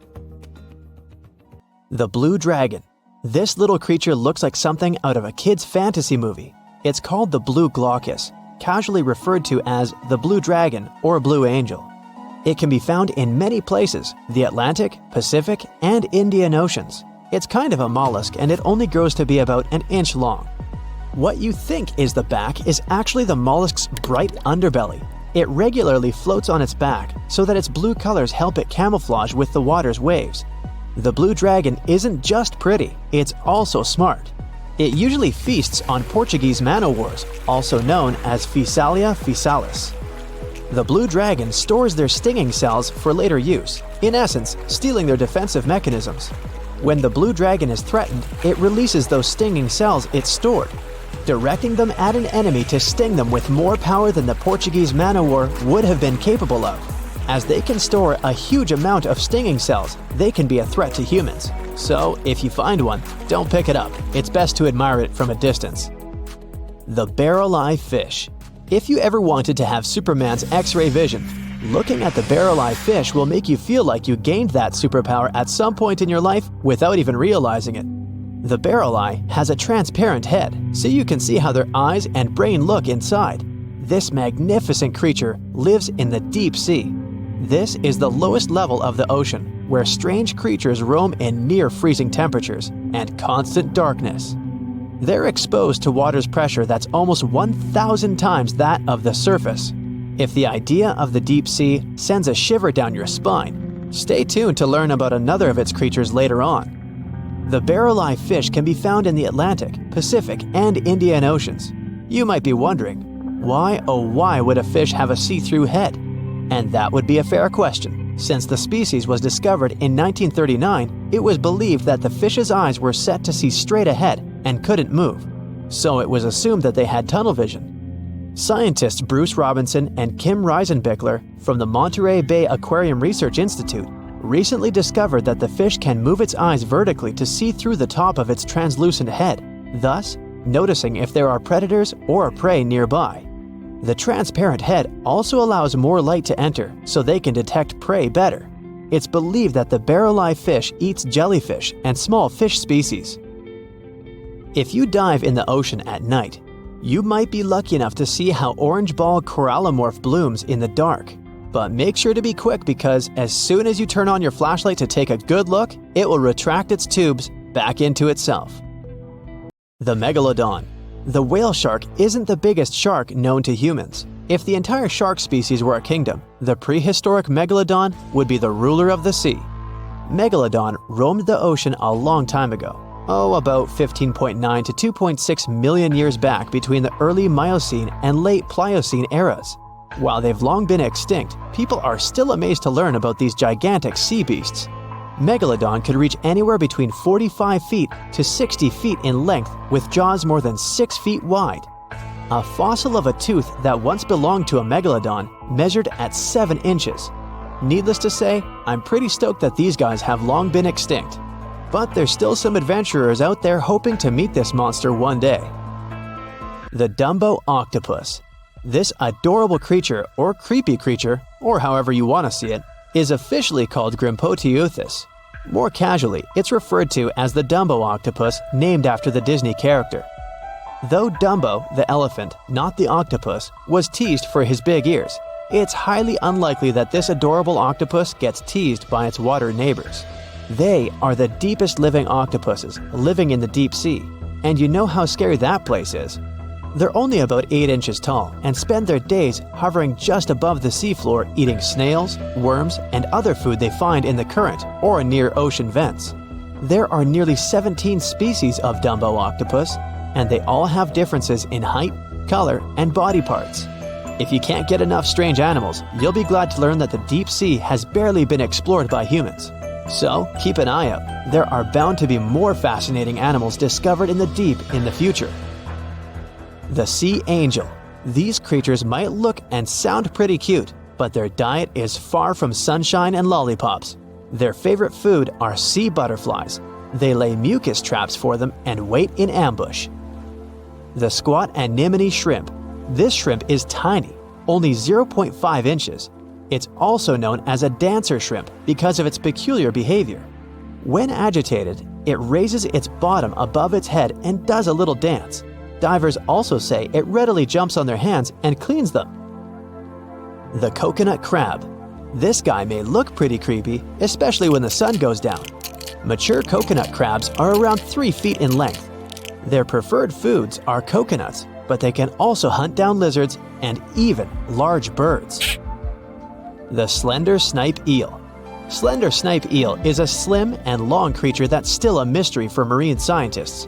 The blue dragon. This little creature looks like something out of a kid's fantasy movie. It's called the blue glaucus, casually referred to as the blue dragon or blue angel. It can be found in many places, the Atlantic, Pacific, and Indian Oceans. It's kind of a mollusk and it only grows to be about an inch long. What you think is the back is actually the mollusk's bright underbelly. It regularly floats on its back so that its blue colors help it camouflage with the water's waves. The blue dragon isn't just pretty, it's also smart. It usually feasts on Portuguese man-o'-wars, also known as Physalia physalis. The blue dragon stores their stinging cells for later use, in essence, stealing their defensive mechanisms. When the blue dragon is threatened, it releases those stinging cells it stored, directing them at an enemy to sting them with more power than the Portuguese man-o'-war would have been capable of. As they can store a huge amount of stinging cells, they can be a threat to humans. So, if you find one, don't pick it up. It's best to admire it from a distance. The barrel-eye fish. If you ever wanted to have Superman's X-ray vision, looking at the barrel-eye fish will make you feel like you gained that superpower at some point in your life without even realizing it. The barrel-eye has a transparent head, so you can see how their eyes and brain look inside. This magnificent creature lives in the deep sea. This is the lowest level of the ocean, where strange creatures roam in near freezing temperatures and constant darkness. They're exposed to water's pressure that's almost 1,000 times that of the surface. If the idea of the deep sea sends a shiver down your spine, stay tuned to learn about another of its creatures later on. The barrel-eye fish can be found in the Atlantic, Pacific, and Indian Oceans. You might be wondering, why oh why would a fish have a see-through head? And that would be a fair question. Since the species was discovered in 1939, it was believed that the fish's eyes were set to see straight ahead and couldn't move. So it was assumed that they had tunnel vision. Scientists Bruce Robinson and Kim Reisenbichler from the Monterey Bay Aquarium Research Institute recently discovered that the fish can move its eyes vertically to see through the top of its translucent head, thus noticing if there are predators or prey nearby. The transparent head also allows more light to enter so they can detect prey better. It's believed that the barrel-eye fish eats jellyfish and small fish species. If you dive in the ocean at night, you might be lucky enough to see how orange ball corallomorph blooms in the dark. But make sure to be quick because as soon as you turn on your flashlight to take a good look, it will retract its tubes back into itself. The Megalodon. The whale shark isn't the biggest shark known to humans. If the entire shark species were a kingdom, the prehistoric Megalodon would be the ruler of the sea. Megalodon roamed the ocean a long time ago. About 15.9 to 2.6 million years back between the early Miocene and late Pliocene eras. While they've long been extinct, people are still amazed to learn about these gigantic sea beasts. Megalodon could reach anywhere between 45 feet to 60 feet in length with jaws more than 6 feet wide. A fossil of a tooth that once belonged to a megalodon measured at 7 inches. Needless to say, I'm pretty stoked that these guys have long been extinct. But there's still some adventurers out there hoping to meet this monster one day. The Dumbo Octopus. This adorable creature, or creepy creature, or however you want to see it, is officially called Grimpoteuthis. More casually, it's referred to as the Dumbo Octopus, named after the Disney character. Though Dumbo, the elephant, not the octopus, was teased for his big ears, it's highly unlikely that this adorable octopus gets teased by its water neighbors. They are the deepest living octopuses, living in the deep sea, and you know how scary that place is. They're only about 8 inches tall and spend their days hovering just above the seafloor eating snails, worms, and other food they find in the current or near ocean vents. There are nearly 17 species of Dumbo octopus, and they all have differences in height, color, and body parts. If you can't get enough strange animals, you'll be glad to learn that the deep sea has barely been explored by humans. So keep an eye out. There are bound to be more fascinating animals discovered in the deep in the future. The sea angel. These creatures might look and sound pretty cute, but their diet is far from sunshine and lollipops. Their favorite food are sea butterflies. They lay mucus traps for them and wait in ambush. The squat anemone shrimp. This shrimp is tiny, only 0.5 inches. It's also known as a dancer shrimp because of its peculiar behavior. When agitated, it raises its bottom above its head and does a little dance. Divers also say it readily jumps on their hands and cleans them. The coconut crab. This guy may look pretty creepy, especially when the sun goes down. Mature coconut crabs are around 3 feet in length. Their preferred foods are coconuts, but they can also hunt down lizards and even large birds. The slender snipe eel. Slender snipe eel is a slim and long creature that's still a mystery for marine scientists.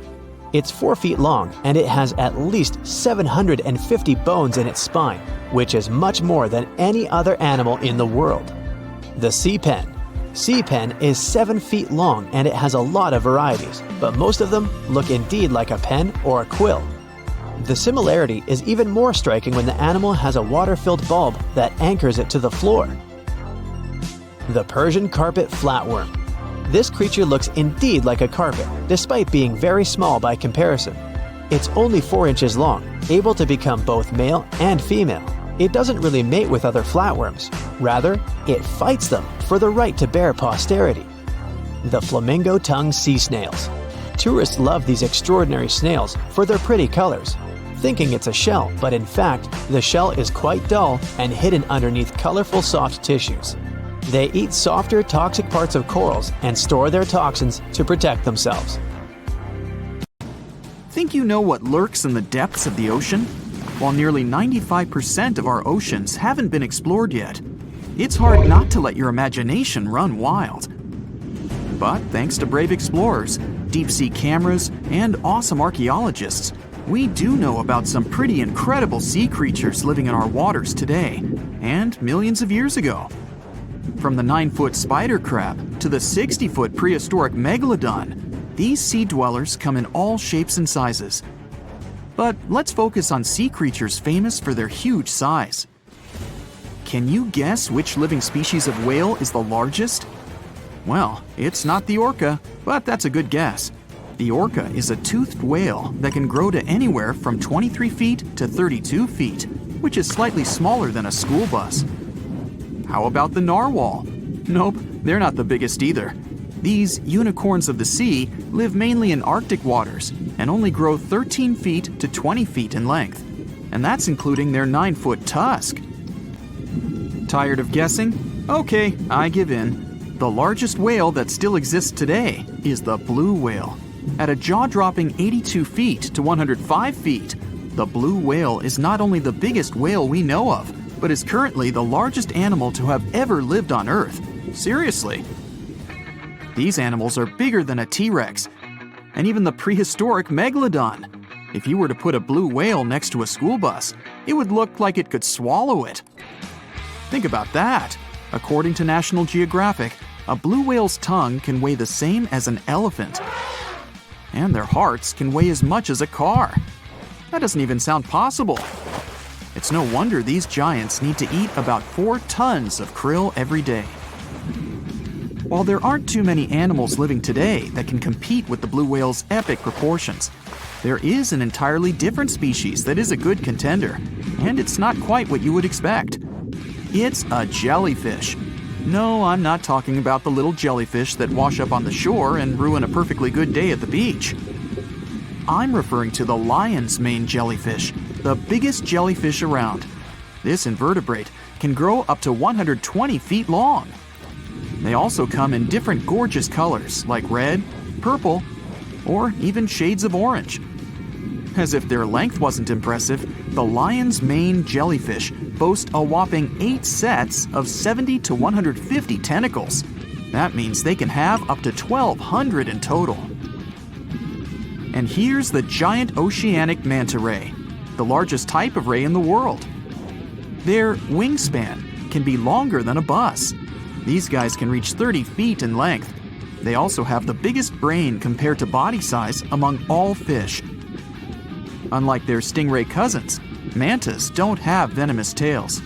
It's 4 feet long and it has at least 750 bones in its spine, which is much more than any other animal in the world. The sea pen. Sea pen is 7 feet long and it has a lot of varieties, but most of them look indeed like a pen or a quill. The similarity is even more striking when the animal has a water-filled bulb that anchors it to the floor. The Persian carpet flatworm. This creature looks indeed like a carpet, despite being very small by comparison. It's only 4 inches long, able to become both male and female. It doesn't really mate with other flatworms. Rather, it fights them for the right to bear posterity. The flamingo-tongued sea snails. Tourists love these extraordinary snails for their pretty colors, thinking it's a shell, but in fact, the shell is quite dull and hidden underneath colorful soft tissues. They eat softer, toxic parts of corals and store their toxins to protect themselves. Think you know what lurks in the depths of the ocean? While nearly 95% of our oceans haven't been explored yet, it's hard not to let your imagination run wild. But thanks to brave explorers, deep-sea cameras, and awesome archaeologists, we do know about some pretty incredible sea creatures living in our waters today, and millions of years ago. From the 9-foot spider crab to the 60-foot prehistoric megalodon, these sea dwellers come in all shapes and sizes. But let's focus on sea creatures famous for their huge size. Can you guess which living species of whale is the largest? Well, it's not the orca, but that's a good guess. The orca is a toothed whale that can grow to anywhere from 23 feet to 32 feet, which is slightly smaller than a school bus. How about the narwhal? Nope, they're not the biggest either. These unicorns of the sea live mainly in Arctic waters and only grow 13 feet to 20 feet in length, and that's including their 9-foot tusk. Tired of guessing? Okay, I give in. The largest whale that still exists today is the blue whale. At a jaw-dropping 82 feet to 105 feet, the blue whale is not only the biggest whale we know of, but is currently the largest animal to have ever lived on Earth. Seriously. These animals are bigger than a T-Rex, and even the prehistoric megalodon. If you were to put a blue whale next to a school bus, it would look like it could swallow it. Think about that. According to National Geographic, a blue whale's tongue can weigh the same as an elephant. And their hearts can weigh as much as a car. That doesn't even sound possible. It's no wonder these giants need to eat about 4 tons of krill every day. While there aren't too many animals living today that can compete with the blue whale's epic proportions, there is an entirely different species that is a good contender, and it's not quite what you would expect. It's a jellyfish. No, I'm not talking about the little jellyfish that wash up on the shore and ruin a perfectly good day at the beach. I'm referring to the lion's mane jellyfish, the biggest jellyfish around. This invertebrate can grow up to 120 feet long. They also come in different gorgeous colors like red, purple, or even shades of orange. As if their length wasn't impressive, the lion's mane jellyfish boast a whopping 8 sets of 70 to 150 tentacles. That means they can have up to 1,200 in total. And here's the giant oceanic manta ray, the largest type of ray in the world. Their wingspan can be longer than a bus. These guys can reach 30 feet in length. They also have the biggest brain compared to body size among all fish. Unlike their stingray cousins, mantas don't have venomous tails.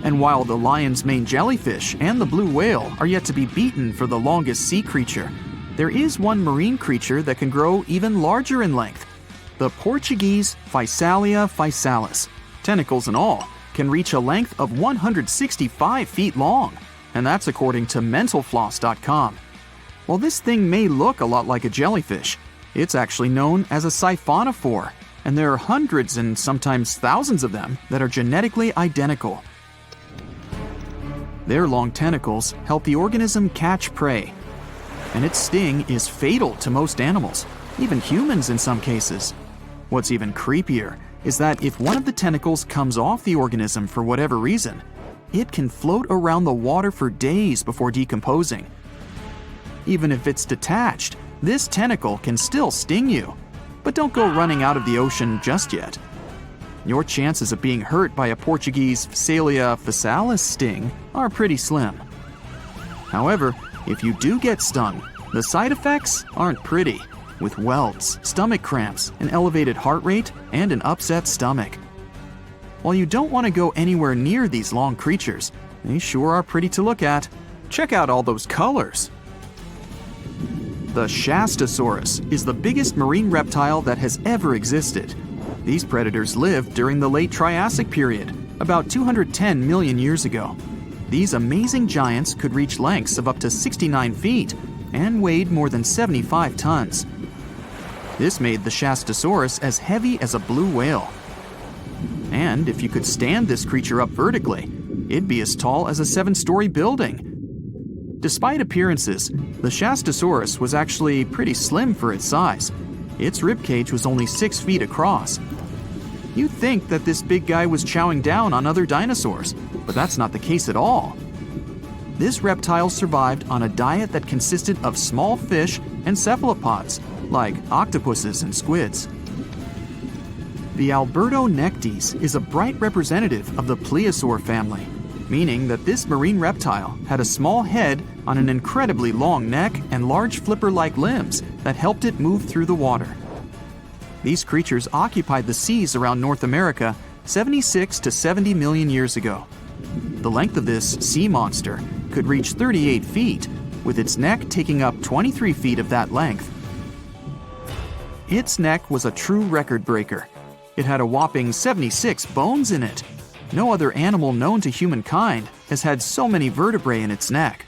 And while the lion's mane jellyfish and the blue whale are yet to be beaten for the longest sea creature, there is one marine creature that can grow even larger in length. The Portuguese Falis, tentacles and all, can reach a length of 165 feet long, and that's according to mentalfloss.com. While this thing may look a lot like a jellyfish, it's actually known as a siphonophore, and there are hundreds and sometimes thousands of them that are genetically identical. Their long tentacles help the organism catch prey, and its sting is fatal to most animals, even humans in some cases. What's even creepier is that if one of the tentacles comes off the organism for whatever reason, it can float around the water for days before decomposing. Even if it's detached, this tentacle can still sting you. But don't go running out of the ocean just yet. Your chances of being hurt by a Portuguese Falis sting are pretty slim. However, if you do get stung, the side effects aren't pretty, with welts, stomach cramps, an elevated heart rate, and an upset stomach. While you don't want to go anywhere near these long creatures, they sure are pretty to look at. Check out all those colors. The Shastasaurus is the biggest marine reptile that has ever existed. These predators lived during the late Triassic period, about 210 million years ago. These amazing giants could reach lengths of up to 69 feet and weighed more than 75 tons. This made the Shastasaurus as heavy as a blue whale. And if you could stand this creature up vertically, it'd be as tall as a 7-story building. Despite appearances, the Shastasaurus was actually pretty slim for its size. Its ribcage was only 6 feet across. You'd think that this big guy was chowing down on other dinosaurs, but that's not the case at all. This reptile survived on a diet that consisted of small fish and cephalopods, like octopuses and squids. The Albertonectis is a bright representative of the plesiosaur family, meaning that this marine reptile had a small head on an incredibly long neck and large flipper-like limbs that helped it move through the water. These creatures occupied the seas around North America 76 to 70 million years ago. The length of this sea monster could reach 38 feet, with its neck taking up 23 feet of that length. Its neck was a true record breaker. It had a whopping 76 bones in it. No other animal known to humankind has had so many vertebrae in its neck.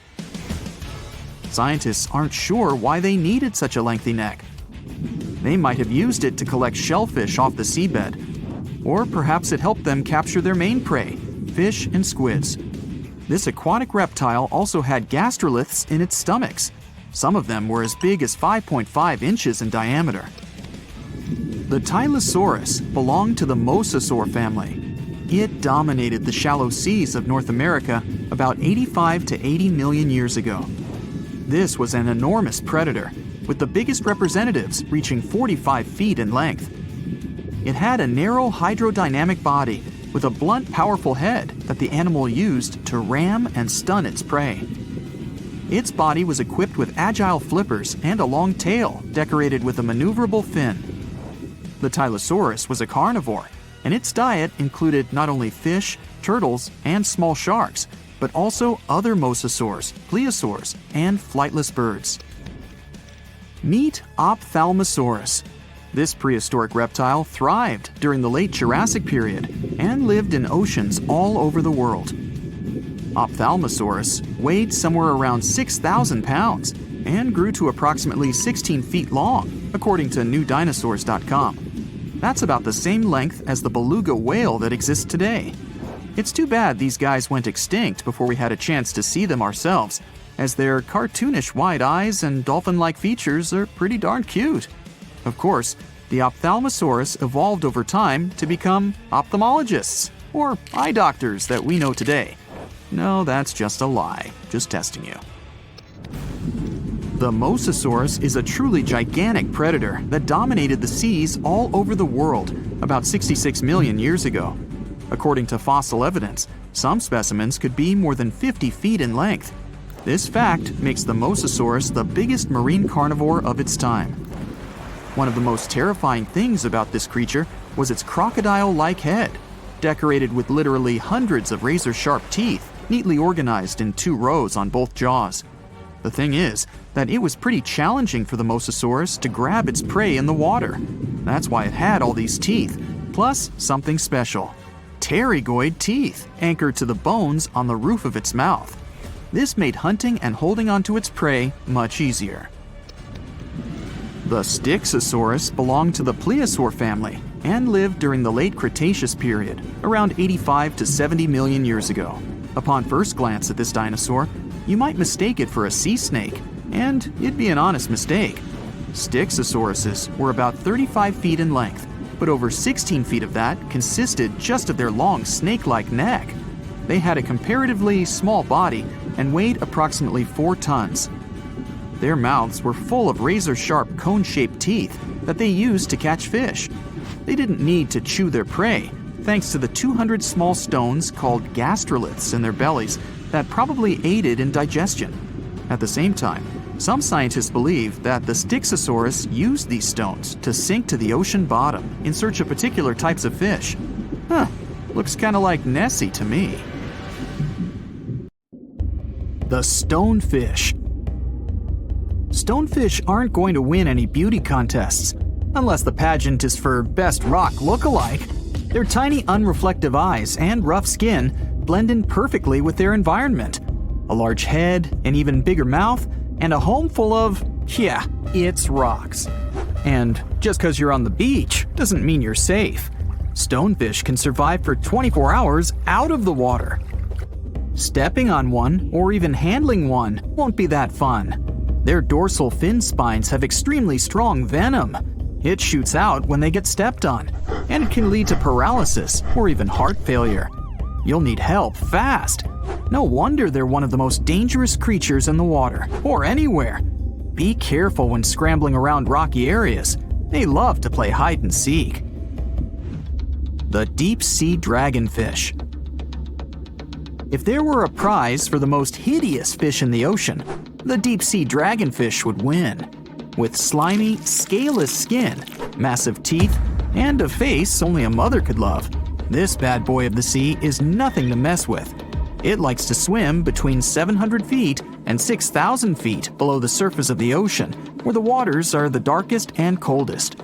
Scientists aren't sure why they needed such a lengthy neck. They might have used it to collect shellfish off the seabed, or perhaps it helped them capture their main prey, fish and squids. This aquatic reptile also had gastroliths in its stomachs. Some of them were as big as 5.5 inches in diameter. The Tylosaurus belonged to the Mosasaurus family. It dominated the shallow seas of North America about 85 to 80 million years ago. This was an enormous predator, with the biggest representatives reaching 45 feet in length. It had a narrow hydrodynamic body with a blunt, powerful head that the animal used to ram and stun its prey. Its body was equipped with agile flippers and a long tail decorated with a maneuverable fin. The Tylosaurus was a carnivore, and its diet included not only fish, turtles, and small sharks, but also other mosasaurs, plesiosaurs, and flightless birds. Meet Ophthalmosaurus. This prehistoric reptile thrived during the late Jurassic period and lived in oceans all over the world. Ophthalmosaurus weighed somewhere around 6,000 pounds and grew to approximately 16 feet long, according to newdinosaurs.com. That's about the same length as the beluga whale that exists today. It's too bad these guys went extinct before we had a chance to see them ourselves, as their cartoonish wide eyes and dolphin-like features are pretty darn cute. Of course, the Ophthalmosaurus evolved over time to become ophthalmologists, or eye doctors that we know today. No, that's just a lie. Just testing you. The Mosasaurus is a truly gigantic predator that dominated the seas all over the world about 66 million years ago. According to fossil evidence, some specimens could be more than 50 feet in length. This fact makes the Mosasaurus the biggest marine carnivore of its time. One of the most terrifying things about this creature was its crocodile-like head, decorated with literally hundreds of razor-sharp teeth, neatly organized in 2 rows on both jaws. The thing is that it was pretty challenging for the Mosasaurus to grab its prey in the water. That's why it had all these teeth, plus something special: pterygoid teeth anchored to the bones on the roof of its mouth. This made hunting and holding onto its prey much easier. The Styxosaurus belonged to the plesiosaur family and lived during the late Cretaceous period, around 85 to 70 million years ago. Upon first glance at this dinosaur, you might mistake it for a sea snake, and it'd be an honest mistake. Styxosauruses were about 35 feet in length, but over 16 feet of that consisted just of their long snake-like neck. They had a comparatively small body and weighed approximately 4 tons. Their mouths were full of razor-sharp cone-shaped teeth that they used to catch fish. They didn't need to chew their prey, thanks to the 200 small stones called gastroliths in their bellies that probably aided in digestion. At the same time, some scientists believe that the Styxosaurus used these stones to sink to the ocean bottom in search of particular types of fish. Looks kind of like Nessie to me. The stonefish. Stonefish aren't going to win any beauty contests, unless the pageant is for best rock look-alike. Their tiny unreflective eyes and rough skin blend in perfectly with their environment. A large head, an even bigger mouth, and a home full of, it's rocks. And just because you're on the beach doesn't mean you're safe. Stonefish can survive for 24 hours out of the water. Stepping on one, or even handling one, won't be that fun. Their dorsal fin spines have extremely strong venom. It shoots out when they get stepped on, and it can lead to paralysis or even heart failure. You'll need help fast. No wonder they're one of the most dangerous creatures in the water, or anywhere. Be careful when scrambling around rocky areas. They love to play hide and seek. The deep sea dragonfish. If there were a prize for the most hideous fish in the ocean, the deep sea dragonfish would win. With slimy, scaleless skin, massive teeth, and a face only a mother could love, this bad boy of the sea is nothing to mess with. It likes to swim between 700 feet and 6,000 feet below the surface of the ocean, where the waters are the darkest and coldest.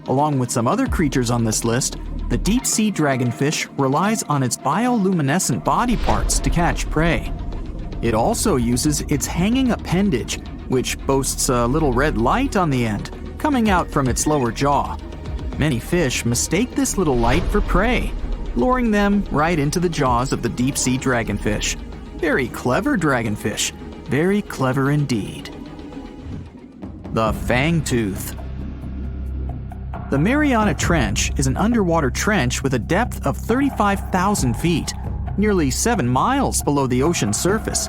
Along with some other creatures on this list, the deep sea dragonfish relies on its bioluminescent body parts to catch prey. It also uses its hanging appendage, which boasts a little red light on the end, coming out from its lower jaw. Many fish mistake this little light for prey, luring them right into the jaws of the deep sea dragonfish. Very clever dragonfish, very clever indeed. The Fang Tooth. The Mariana Trench is an underwater trench with a depth of 35,000 feet, nearly 7 miles below the ocean's surface.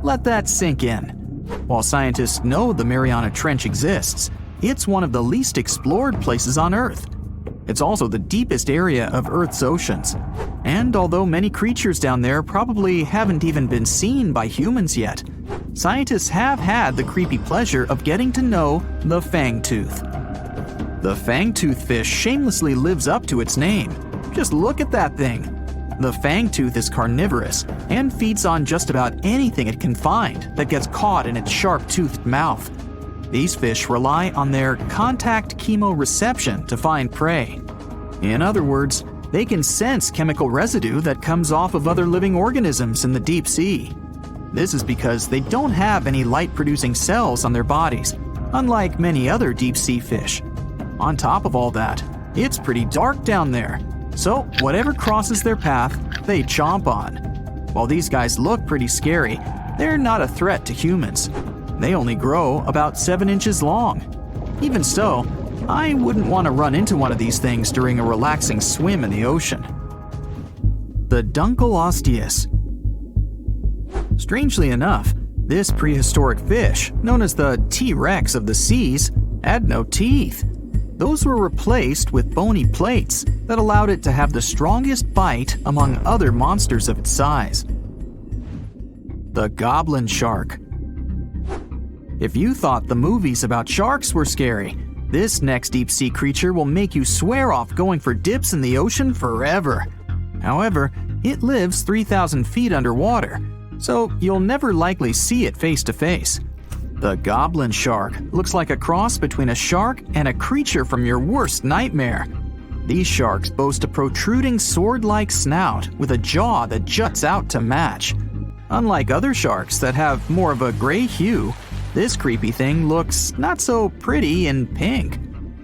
Let that sink in. While scientists know the Mariana Trench exists, it's one of the least explored places on Earth. It's also the deepest area of Earth's oceans. And although many creatures down there probably haven't even been seen by humans yet, scientists have had the creepy pleasure of getting to know the Fang Tooth. The Fang Tooth fish shamelessly lives up to its name. Just look at that thing. The Fang Tooth is carnivorous and feeds on just about anything it can find that gets caught in its sharp-toothed mouth. These fish rely on their contact chemoreception to find prey. In other words, they can sense chemical residue that comes off of other living organisms in the deep sea. This is because they don't have any light-producing cells on their bodies, unlike many other deep-sea fish. On top of all that, it's pretty dark down there, so whatever crosses their path, they chomp on. While these guys look pretty scary, they're not a threat to humans. They only grow about 7 inches long. Even so, I wouldn't want to run into one of these things during a relaxing swim in the ocean. The Dunkelosseus. Strangely enough, this prehistoric fish, known as the T-Rex of the seas, had no teeth. Those were replaced with bony plates that allowed it to have the strongest bite among other monsters of its size. The Goblin Shark. If you thought the movies about sharks were scary, this next deep-sea creature will make you swear off going for dips in the ocean forever. However, it lives 3,000 feet underwater, so you'll never likely see it face to face. The Goblin Shark looks like a cross between a shark and a creature from your worst nightmare. These sharks boast a protruding sword-like snout with a jaw that juts out to match. Unlike other sharks that have more of a gray hue, this creepy thing looks not so pretty and pink.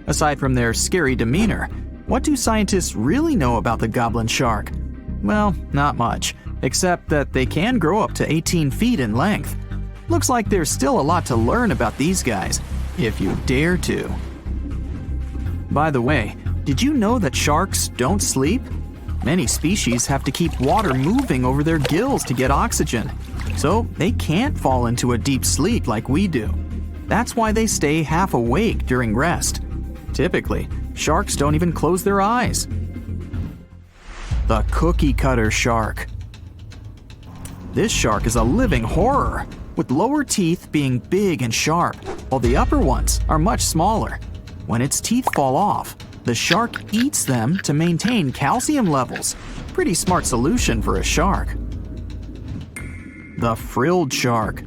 Aside from their scary demeanor, what do scientists really know about the Goblin Shark? Well, not much, except that they can grow up to 18 feet in length. Looks like there's still a lot to learn about these guys, if you dare to. By the way, did you know that sharks don't sleep? Many species have to keep water moving over their gills to get oxygen, so they can't fall into a deep sleep like we do. That's why they stay half awake during rest. Typically, sharks don't even close their eyes. The Cookie Cutter Shark. This shark is a living horror, with lower teeth being big and sharp, while the upper ones are much smaller. When its teeth fall off, the shark eats them to maintain calcium levels. Pretty smart solution for a shark. The Frilled Shark.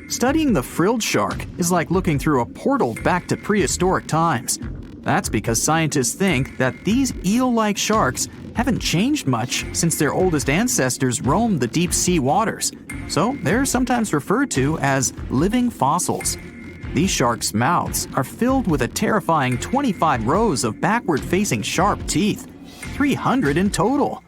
Studying the frilled shark is like looking through a portal back to prehistoric times. That's because scientists think that these eel-like sharks haven't changed much since their oldest ancestors roamed the deep sea waters, so they're sometimes referred to as living fossils. These sharks' mouths are filled with a terrifying 25 rows of backward-facing sharp teeth, 300 in total.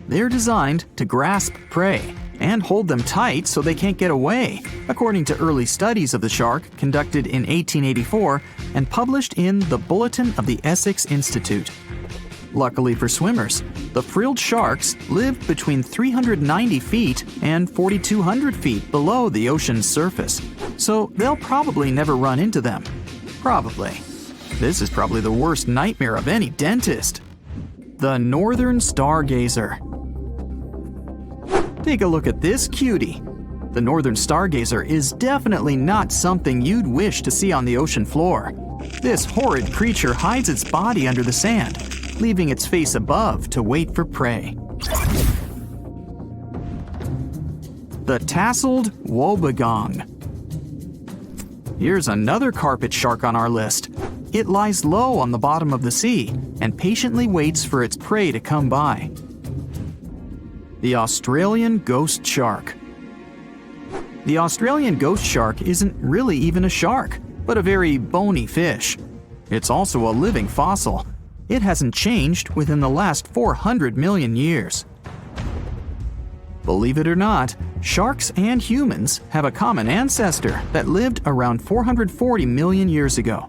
They're designed to grasp prey and hold them tight so they can't get away, according to early studies of the shark conducted in 1884 and published in the Bulletin of the Essex Institute. Luckily for swimmers, the frilled sharks lived between 390 feet and 4,200 feet below the ocean's surface, so they'll probably never run into them. Probably. This is probably the worst nightmare of any dentist. The northern stargazer. Take a look at this cutie. The northern stargazer is definitely not something you'd wish to see on the ocean floor. This horrid creature hides its body under the sand, leaving its face above to wait for prey. The tasseled wobbegong. Here's another carpet shark on our list. It lies low on the bottom of the sea and patiently waits for its prey to come by. The Australian ghost shark. The Australian ghost shark isn't really even a shark, but a very bony fish. It's also a living fossil. It hasn't changed within the last 400 million years. Believe it or not, sharks and humans have a common ancestor that lived around 440 million years ago.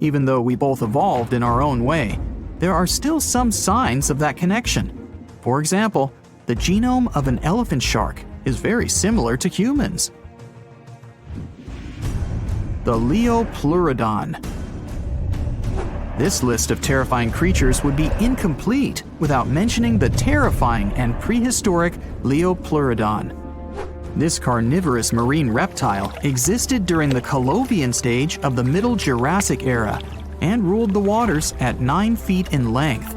Even though we both evolved in our own way, there are still some signs of that connection. For example, the genome of an elephant shark is very similar to humans. The Leopleurodon. This list of terrifying creatures would be incomplete without mentioning the terrifying and prehistoric Leopleurodon. This carnivorous marine reptile existed during the Colovian stage of the Middle Jurassic era and ruled the waters at 9 feet in length.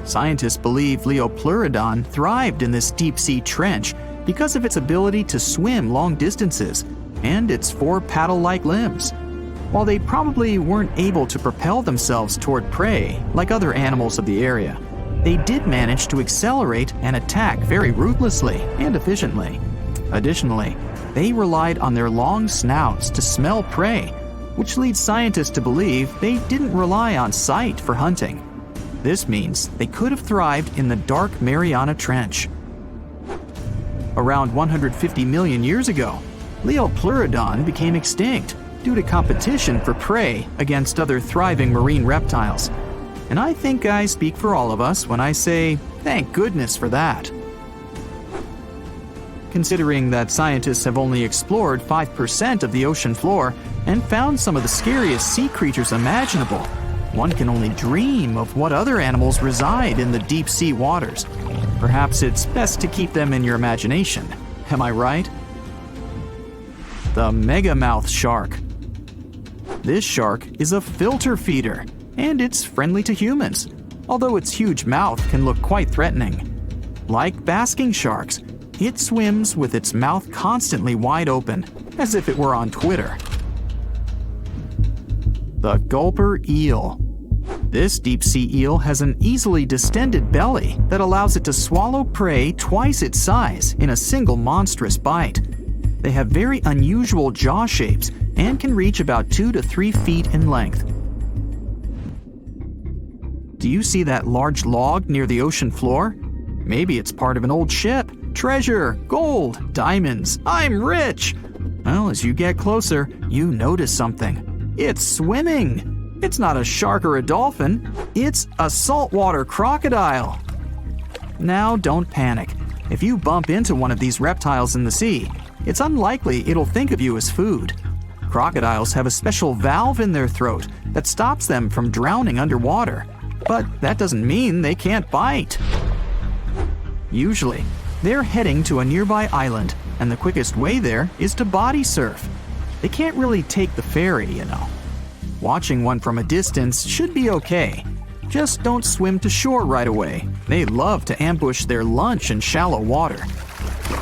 Scientists believe Leopleurodon thrived in this deep-sea trench because of its ability to swim long distances and its 4 paddle-like limbs. While they probably weren't able to propel themselves toward prey like other animals of the area, they did manage to accelerate and attack very ruthlessly and efficiently. Additionally, they relied on their long snouts to smell prey, which leads scientists to believe they didn't rely on sight for hunting. This means they could have thrived in the dark Mariana Trench. Around 150 million years ago, Leopleurodon became extinct due to competition for prey against other thriving marine reptiles. And I think I speak for all of us when I say, thank goodness for that. Considering that scientists have only explored 5% of the ocean floor and found some of the scariest sea creatures imaginable, one can only dream of what other animals reside in the deep sea waters. Perhaps it's best to keep them in your imagination. Am I right? The megamouth shark. This shark is a filter feeder, and it's friendly to humans, although its huge mouth can look quite threatening. Like basking sharks, it swims with its mouth constantly wide open, as if it were on Twitter. The gulper eel. This deep-sea eel has an easily distended belly that allows it to swallow prey twice its size in a single monstrous bite. They have very unusual jaw shapes and can reach about 2 to 3 feet in length. Do you see that large log near the ocean floor? Maybe it's part of an old ship. Treasure, gold, diamonds, I'm rich! Well, as you get closer, you notice something. It's swimming! It's not a shark or a dolphin, it's a saltwater crocodile. Now don't panic. If you bump into one of these reptiles in the sea, it's unlikely it'll think of you as food. Crocodiles have a special valve in their throat that stops them from drowning underwater, but that doesn't mean they can't bite. Usually, they're heading to a nearby island, and the quickest way there is to body surf. They can't really take the ferry, you know. Watching one from a distance should be okay. Just don't swim to shore right away. They love to ambush their lunch in shallow water.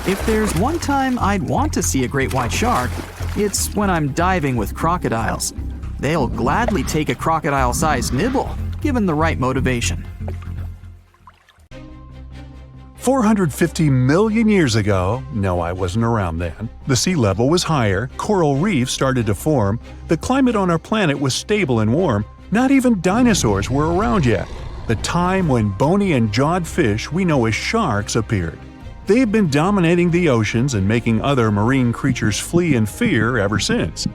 If there's one time I'd want to see a great white shark, it's when I'm diving with crocodiles. They'll gladly take a crocodile-sized nibble, given the right motivation. 450 million years ago, no, I wasn't around then, the sea level was higher, coral reefs started to form, the climate on our planet was stable and warm, not even dinosaurs were around yet. The time when bony and jawed fish we know as sharks appeared. They've been dominating the oceans and making other marine creatures flee in fear ever since.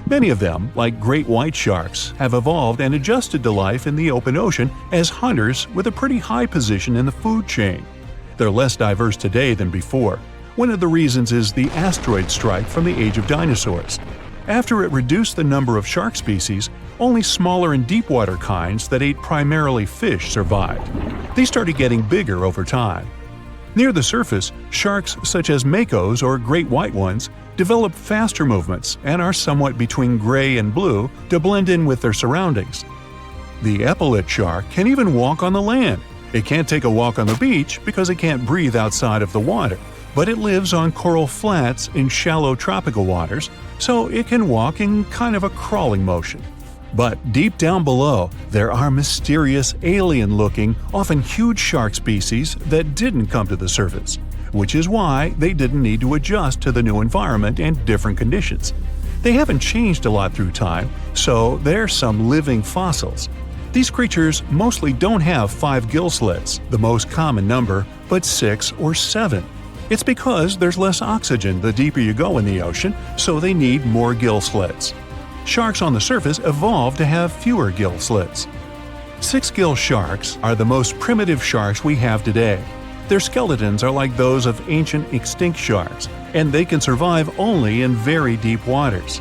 Many of them, like great white sharks, have evolved and adjusted to life in the open ocean as hunters with a pretty high position in the food chain. They're less diverse today than before. One of the reasons is the asteroid strike from the age of dinosaurs. After it reduced the number of shark species, only smaller and deep-water kinds that ate primarily fish survived. They started getting bigger over time. Near the surface, sharks such as makos or great white ones develop faster movements and are somewhat between gray and blue to blend in with their surroundings. The epaulet shark can even walk on the land. It can't take a walk on the beach because it can't breathe outside of the water, but it lives on coral flats in shallow tropical waters, so it can walk in kind of a crawling motion. But deep down below, there are mysterious, alien-looking, often huge shark species that didn't come to the surface, which is why they didn't need to adjust to the new environment and different conditions. They haven't changed a lot through time, so they're some living fossils. These creatures mostly don't have 5 gill slits, the most common number, but 6 or 7. It's because there's less oxygen the deeper you go in the ocean, so they need more gill slits. Sharks on the surface evolved to have fewer gill slits. 6-gill sharks are the most primitive sharks we have today. Their skeletons are like those of ancient extinct sharks, and they can survive only in very deep waters.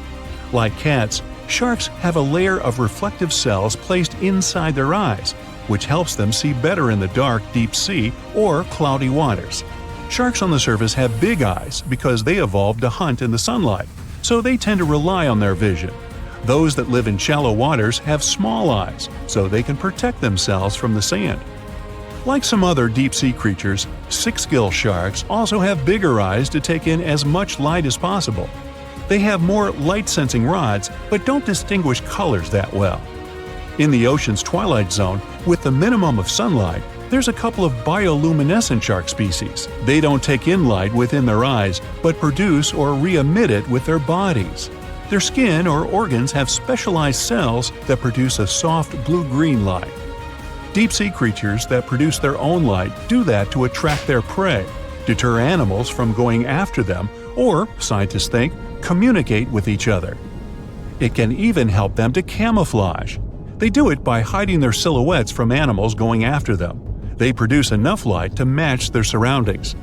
Like cats, sharks have a layer of reflective cells placed inside their eyes, which helps them see better in the dark deep sea or cloudy waters. Sharks on the surface have big eyes because they evolved to hunt in the sunlight, so they tend to rely on their vision. Those that live in shallow waters have small eyes, so they can protect themselves from the sand. Like some other deep-sea creatures, 6-gill sharks also have bigger eyes to take in as much light as possible. They have more light-sensing rods, but don't distinguish colors that well. In the ocean's twilight zone, with the minimum of sunlight, there's a couple of bioluminescent shark species. They don't take in light within their eyes, but produce or re-emit it with their bodies. Their skin or organs have specialized cells that produce a soft blue-green light. Deep-sea creatures that produce their own light do that to attract their prey, deter animals from going after them, or, scientists think, communicate with each other. It can even help them to camouflage. They do it by hiding their silhouettes from animals going after them. They produce enough light to match their surroundings.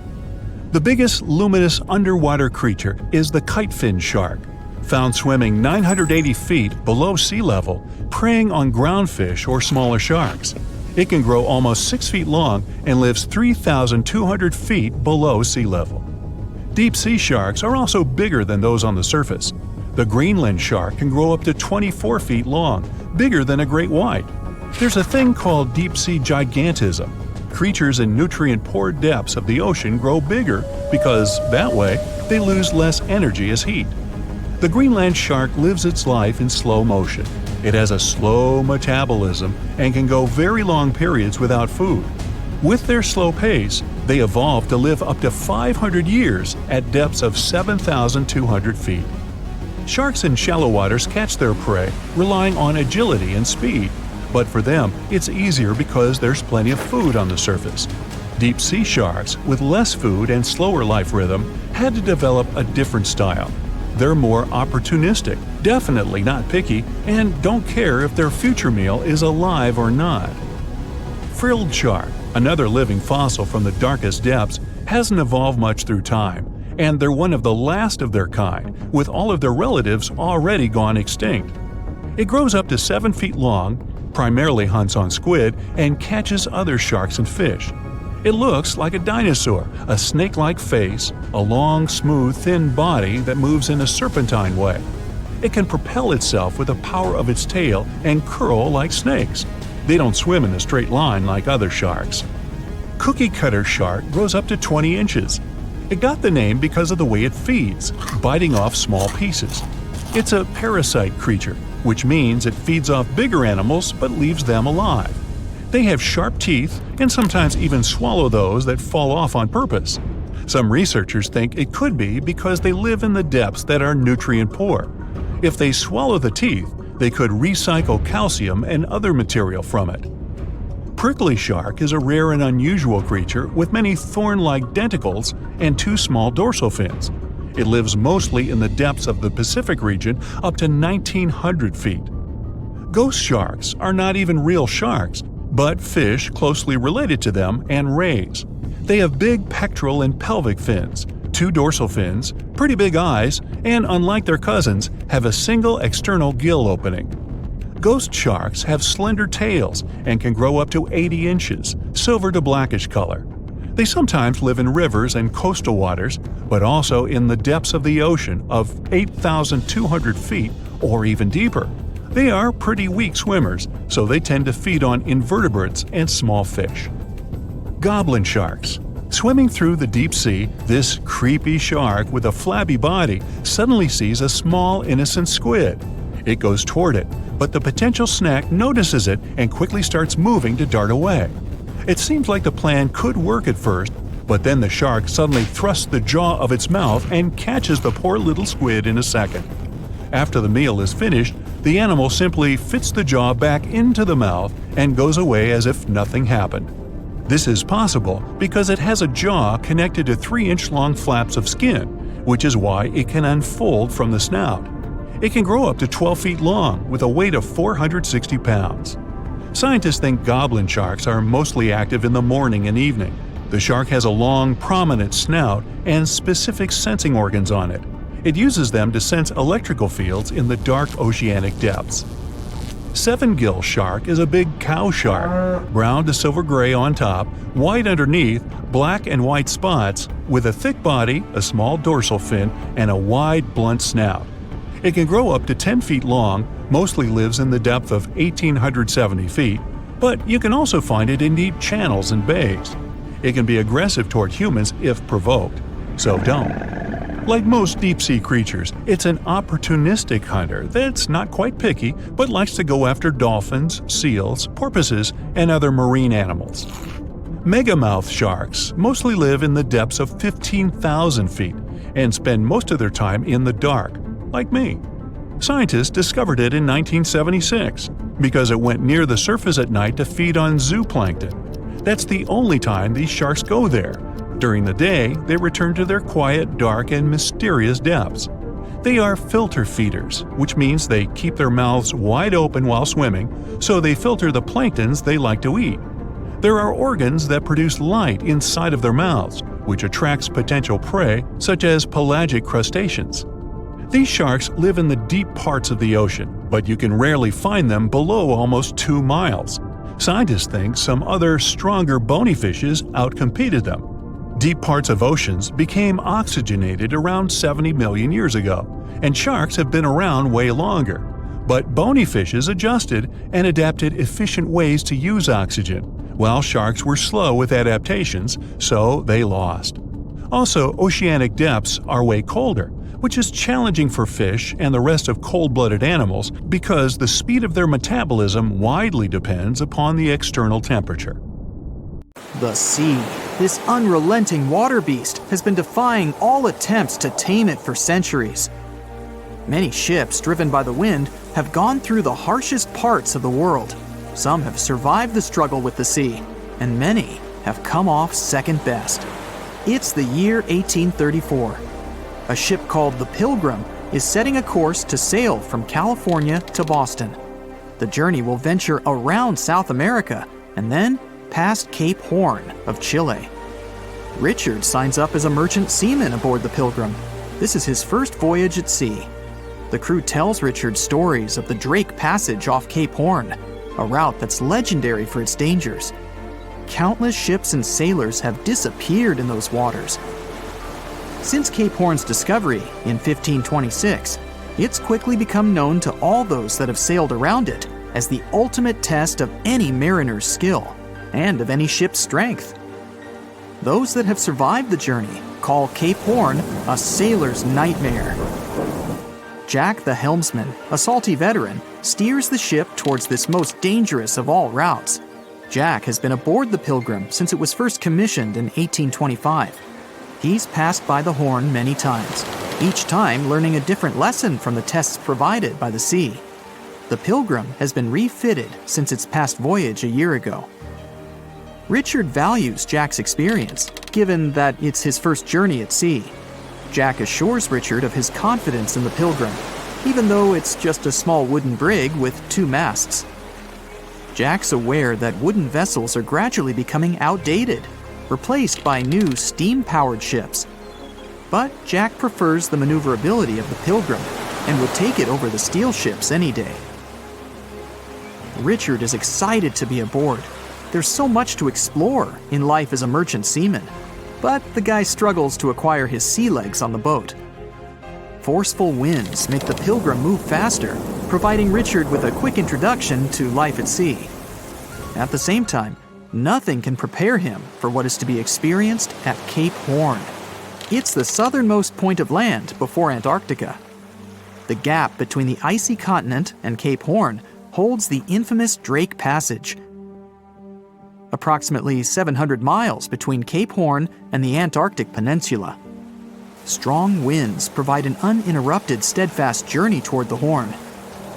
The biggest luminous underwater creature is the kitefin shark, found swimming 980 feet below sea level, preying on groundfish or smaller sharks. It can grow almost 6 feet long and lives 3,200 feet below sea level. Deep-sea sharks are also bigger than those on the surface. The Greenland shark can grow up to 24 feet long, bigger than a great white. There's a thing called deep-sea gigantism. Creatures in nutrient-poor depths of the ocean grow bigger because, that way, they lose less energy as heat. The Greenland shark lives its life in slow motion. It has a slow metabolism and can go very long periods without food. With their slow pace, they evolved to live up to 500 years at depths of 7,200 feet. Sharks in shallow waters catch their prey relying on agility and speed, but for them it's easier because there's plenty of food on the surface. Deep-sea sharks, with less food and slower life rhythm, had to develop a different style. They're more opportunistic, definitely not picky, and don't care if their future meal is alive or not. Frilled Shark, another living fossil from the darkest depths, hasn't evolved much through time, and they're one of the last of their kind, with all of their relatives already gone extinct. It grows up to 7 feet long, primarily hunts on squid, and catches other sharks and fish. It looks like a dinosaur, a snake-like face, a long, smooth, thin body that moves in a serpentine way. It can propel itself with the power of its tail and curl like snakes. They don't swim in a straight line like other sharks. Cookie-cutter shark grows up to 20 inches. It got the name because of the way it feeds, biting off small pieces. It's a parasite creature, which means it feeds off bigger animals but leaves them alive. They have sharp teeth and sometimes even swallow those that fall off on purpose. Some researchers think it could be because they live in the depths that are nutrient poor. If they swallow the teeth, they could recycle calcium and other material from it. Prickly shark is a rare and unusual creature with many thorn-like denticles and 2 small dorsal fins. It lives mostly in the depths of the Pacific region up to 1,900 feet. Ghost sharks are not even real sharks, but fish closely related to them and rays. They have big pectoral and pelvic fins, 2 dorsal fins, pretty big eyes, and unlike their cousins, have a single external gill opening. Ghost sharks have slender tails and can grow up to 80 inches, silver to blackish color. They sometimes live in rivers and coastal waters, but also in the depths of the ocean of 8,200 feet or even deeper. They are pretty weak swimmers, so they tend to feed on invertebrates and small fish. Goblin sharks. Swimming through the deep sea, this creepy shark with a flabby body suddenly sees a small, innocent squid. It goes toward it, but the potential snack notices it and quickly starts moving to dart away. It seems like the plan could work at first, but then the shark suddenly thrusts the jaw of its mouth and catches the poor little squid in a second. After the meal is finished, the animal simply fits the jaw back into the mouth and goes away as if nothing happened. This is possible because it has a jaw connected to 3-inch-long flaps of skin, which is why it can unfold from the snout. It can grow up to 12 feet long with a weight of 460 pounds. Scientists think goblin sharks are mostly active in the morning and evening. The shark has a long, prominent snout and specific sensing organs on it. It uses them to sense electrical fields in the dark oceanic depths. Seven-gill shark is a big cow shark, brown to silver-gray on top, white underneath, black and white spots, with a thick body, a small dorsal fin, and a wide, blunt snout. It can grow up to 10 feet long, mostly lives in the depth of 1,870 feet, but you can also find it in deep channels and bays. It can be aggressive toward humans if provoked, so don't. Like most deep-sea creatures, it's an opportunistic hunter that's not quite picky but likes to go after dolphins, seals, porpoises, and other marine animals. Megamouth sharks mostly live in the depths of 15,000 feet and spend most of their time in the dark, like me. Scientists discovered it in 1976 because it went near the surface at night to feed on zooplankton. That's the only time these sharks go there. During the day, they return to their quiet, dark, and mysterious depths. They are filter feeders, which means they keep their mouths wide open while swimming, so they filter the planktons they like to eat. There are organs that produce light inside of their mouths, which attracts potential prey, such as pelagic crustaceans. These sharks live in the deep parts of the ocean, but you can rarely find them below almost 2 miles. Scientists think some other, stronger bony fishes outcompeted them. Deep parts of oceans became oxygenated around 70 million years ago, and sharks have been around way longer. But bony fishes adjusted and adapted efficient ways to use oxygen, while sharks were slow with adaptations, so they lost. Also, oceanic depths are way colder, which is challenging for fish and the rest of cold-blooded animals because the speed of their metabolism widely depends upon the external temperature. The sea, this unrelenting water beast, has been defying all attempts to tame it for centuries. Many ships driven by the wind have gone through the harshest parts of the world. Some have survived the struggle with the sea, and many have come off second best. It's the year 1834. A ship called the Pilgrim is setting a course to sail from California to Boston. The journey will venture around South America and then past Cape Horn of Chile. Richard signs up as a merchant seaman aboard the Pilgrim. This is his first voyage at sea. The crew tells Richard stories of the Drake Passage off Cape Horn, a route that's legendary for its dangers. Countless ships and sailors have disappeared in those waters. Since Cape Horn's discovery in 1526, it's quickly become known to all those that have sailed around it as the ultimate test of any mariner's skill and of any ship's strength. Those that have survived the journey call Cape Horn a sailor's nightmare. Jack the helmsman, a salty veteran, steers the ship towards this most dangerous of all routes. Jack has been aboard the Pilgrim since it was first commissioned in 1825. He's passed by the Horn many times, each time learning a different lesson from the tests provided by the sea. The Pilgrim has been refitted since its past voyage a year ago. Richard values Jack's experience, given that it's his first journey at sea. Jack assures Richard of his confidence in the Pilgrim, even though it's just a small wooden brig with 2 masts. Jack's aware that wooden vessels are gradually becoming outdated, replaced by new steam-powered ships. But Jack prefers the maneuverability of the Pilgrim and would take it over the steel ships any day. Richard is excited to be aboard. There's so much to explore in life as a merchant seaman, but the guy struggles to acquire his sea legs on the boat. Forceful winds make the Pilgrim move faster, providing Richard with a quick introduction to life at sea. At the same time, nothing can prepare him for what is to be experienced at Cape Horn. It's the southernmost point of land before Antarctica. The gap between the icy continent and Cape Horn holds the infamous Drake Passage. Approximately 700 miles between Cape Horn and the Antarctic Peninsula. Strong winds provide an uninterrupted, steadfast journey toward the Horn.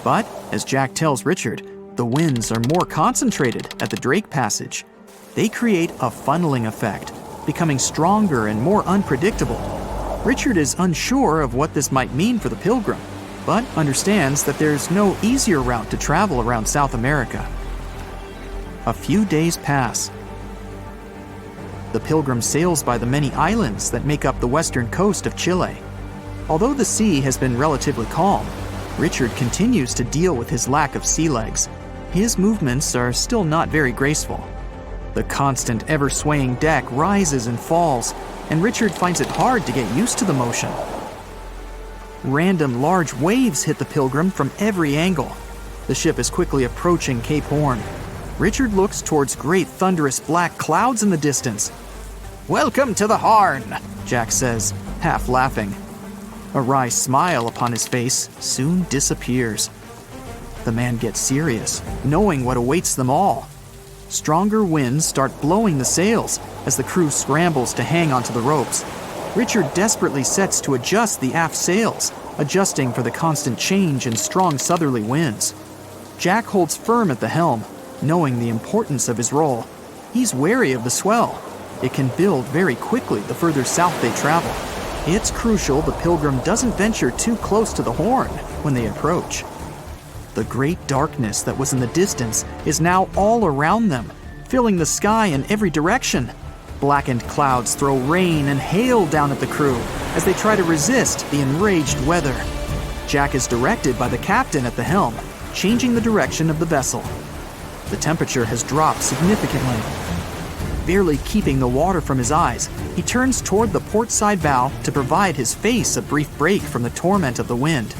But, as Jack tells Richard, the winds are more concentrated at the Drake Passage. They create a funneling effect, becoming stronger and more unpredictable. Richard is unsure of what this might mean for the Pilgrim, but understands that there's no easier route to travel around South America. A few days pass. The Pilgrim sails by the many islands that make up the western coast of Chile. Although the sea has been relatively calm, Richard continues to deal with his lack of sea legs. His movements are still not very graceful. The constant, ever-swaying deck rises and falls, and Richard finds it hard to get used to the motion. Random large waves hit the Pilgrim from every angle. The ship is quickly approaching Cape Horn. Richard looks towards great thunderous black clouds in the distance. "Welcome to the Horn," Jack says, half laughing. A wry smile upon his face soon disappears. The man gets serious, knowing what awaits them all. Stronger winds start blowing the sails as the crew scrambles to hang onto the ropes. Richard desperately sets to adjust the aft sails, adjusting for the constant change in strong southerly winds. Jack holds firm at the helm, knowing the importance of his role. He's wary of the swell. It can build very quickly the further south they travel. It's crucial the Pilgrim doesn't venture too close to the Horn when they approach. The great darkness that was in the distance is now all around them, filling the sky in every direction. Blackened clouds throw rain and hail down at the crew as they try to resist the enraged weather. Jack is directed by the captain at the helm, changing the direction of the vessel. The temperature has dropped significantly. Barely keeping the water from his eyes, he turns toward the port side bow to provide his face a brief break from the torment of the wind.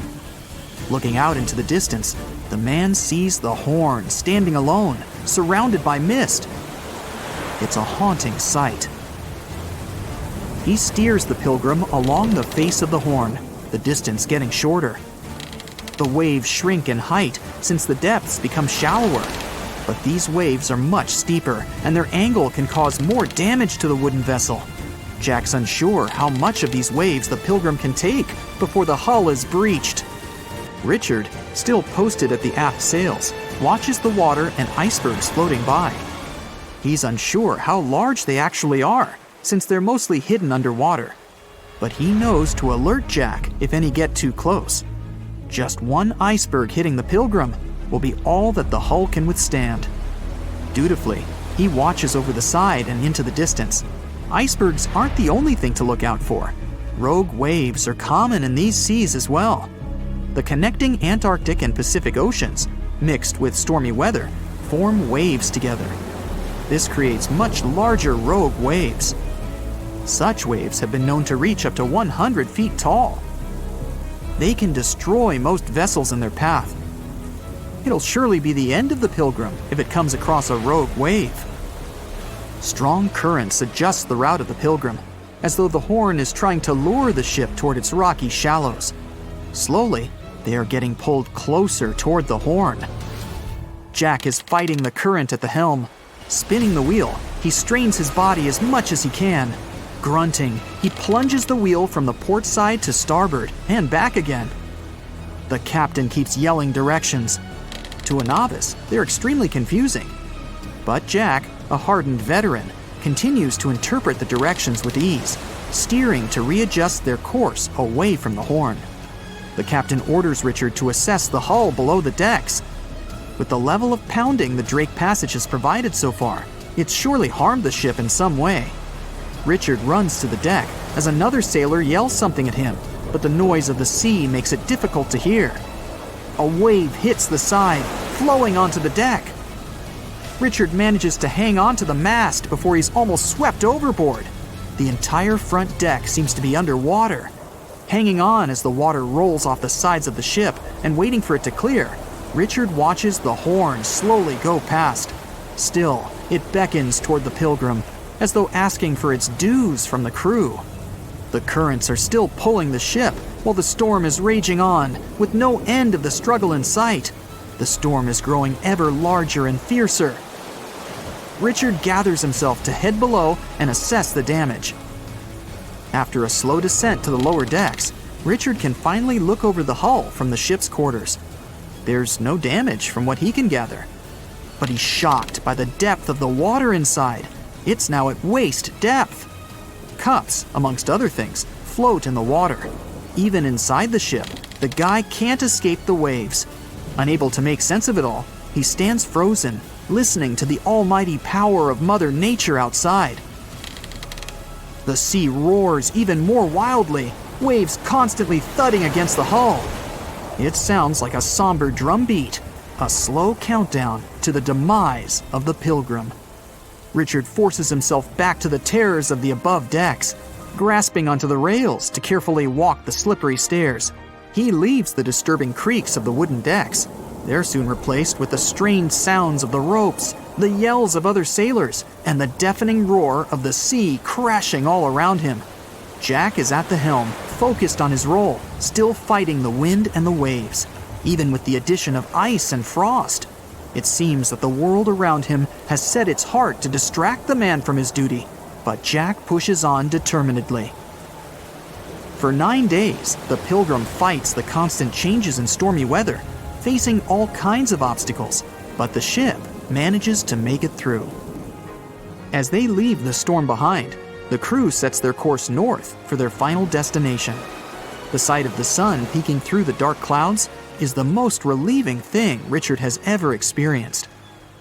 Looking out into the distance, the man sees the Horn standing alone, surrounded by mist. It's a haunting sight. He steers the Pilgrim along the face of the Horn, the distance getting shorter. The waves shrink in height since the depths become shallower. But these waves are much steeper, and their angle can cause more damage to the wooden vessel. Jack's unsure how much of these waves the Pilgrim can take before the hull is breached. Richard, still posted at the aft sails, watches the water and icebergs floating by. He's unsure how large they actually are, since they're mostly hidden underwater. But he knows to alert Jack if any get too close. Just one iceberg hitting the Pilgrim will be all that the hull can withstand. Dutifully, he watches over the side and into the distance. Icebergs aren't the only thing to look out for. Rogue waves are common in these seas as well. The connecting Antarctic and Pacific Oceans, mixed with stormy weather, form waves together. This creates much larger rogue waves. Such waves have been known to reach up to 100 feet tall. They can destroy most vessels in their path. It'll surely be the end of the Pilgrim if it comes across a rogue wave. Strong currents adjust the route of the Pilgrim, as though the Horn is trying to lure the ship toward its rocky shallows. Slowly, they are getting pulled closer toward the Horn. Jack is fighting the current at the helm. Spinning the wheel, he strains his body as much as he can. Grunting, he plunges the wheel from the port side to starboard and back again. The captain keeps yelling directions. To a novice, they're extremely confusing. But Jack, a hardened veteran, continues to interpret the directions with ease, steering to readjust their course away from the horn. The captain orders Richard to assess the hull below the decks. With the level of pounding the Drake Passage has provided so far, it's surely harmed the ship in some way. Richard runs to the deck as another sailor yells something at him, but the noise of the sea makes it difficult to hear. A wave hits the side, flowing onto the deck. Richard manages to hang on to the mast before he's almost swept overboard. The entire front deck seems to be underwater. Hanging on as the water rolls off the sides of the ship and waiting for it to clear, Richard watches the horn slowly go past. Still, it beckons toward the Pilgrim, as though asking for its dues from the crew. The currents are still pulling the ship, while the storm is raging on, with no end of the struggle in sight. The storm is growing ever larger and fiercer. Richard gathers himself to head below and assess the damage. After a slow descent to the lower decks, Richard can finally look over the hull from the ship's quarters. There's no damage from what he can gather. But he's shocked by the depth of the water inside. It's now at waist depth. Cups, amongst other things, float in the water. Even inside the ship, the guy can't escape the waves. Unable to make sense of it all, he stands frozen, listening to the almighty power of Mother Nature outside. The sea roars even more wildly, waves constantly thudding against the hull. It sounds like a somber drumbeat, a slow countdown to the demise of the Pilgrim. Richard forces himself back to the terrors of the above decks, grasping onto the rails to carefully walk the slippery stairs. He leaves the disturbing creaks of the wooden decks. They're soon replaced with the strained sounds of the ropes, the yells of other sailors, and the deafening roar of the sea crashing all around him. Jack is at the helm, focused on his role, still fighting the wind and the waves, even with the addition of ice and frost. It seems that the world around him has set its heart to distract the man from his duty, but Jack pushes on determinedly. For 9 days, the Pilgrim fights the constant changes in stormy weather, facing all kinds of obstacles, but the ship manages to make it through. As they leave the storm behind, the crew sets their course north for their final destination. The sight of the sun peeking through the dark clouds is the most relieving thing Richard has ever experienced.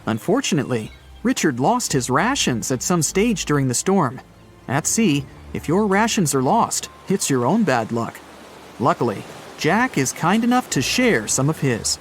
Unfortunately, Richard lost his rations at some stage during the storm. At sea, if your rations are lost, it's your own bad luck. Luckily, Jack is kind enough to share some of his.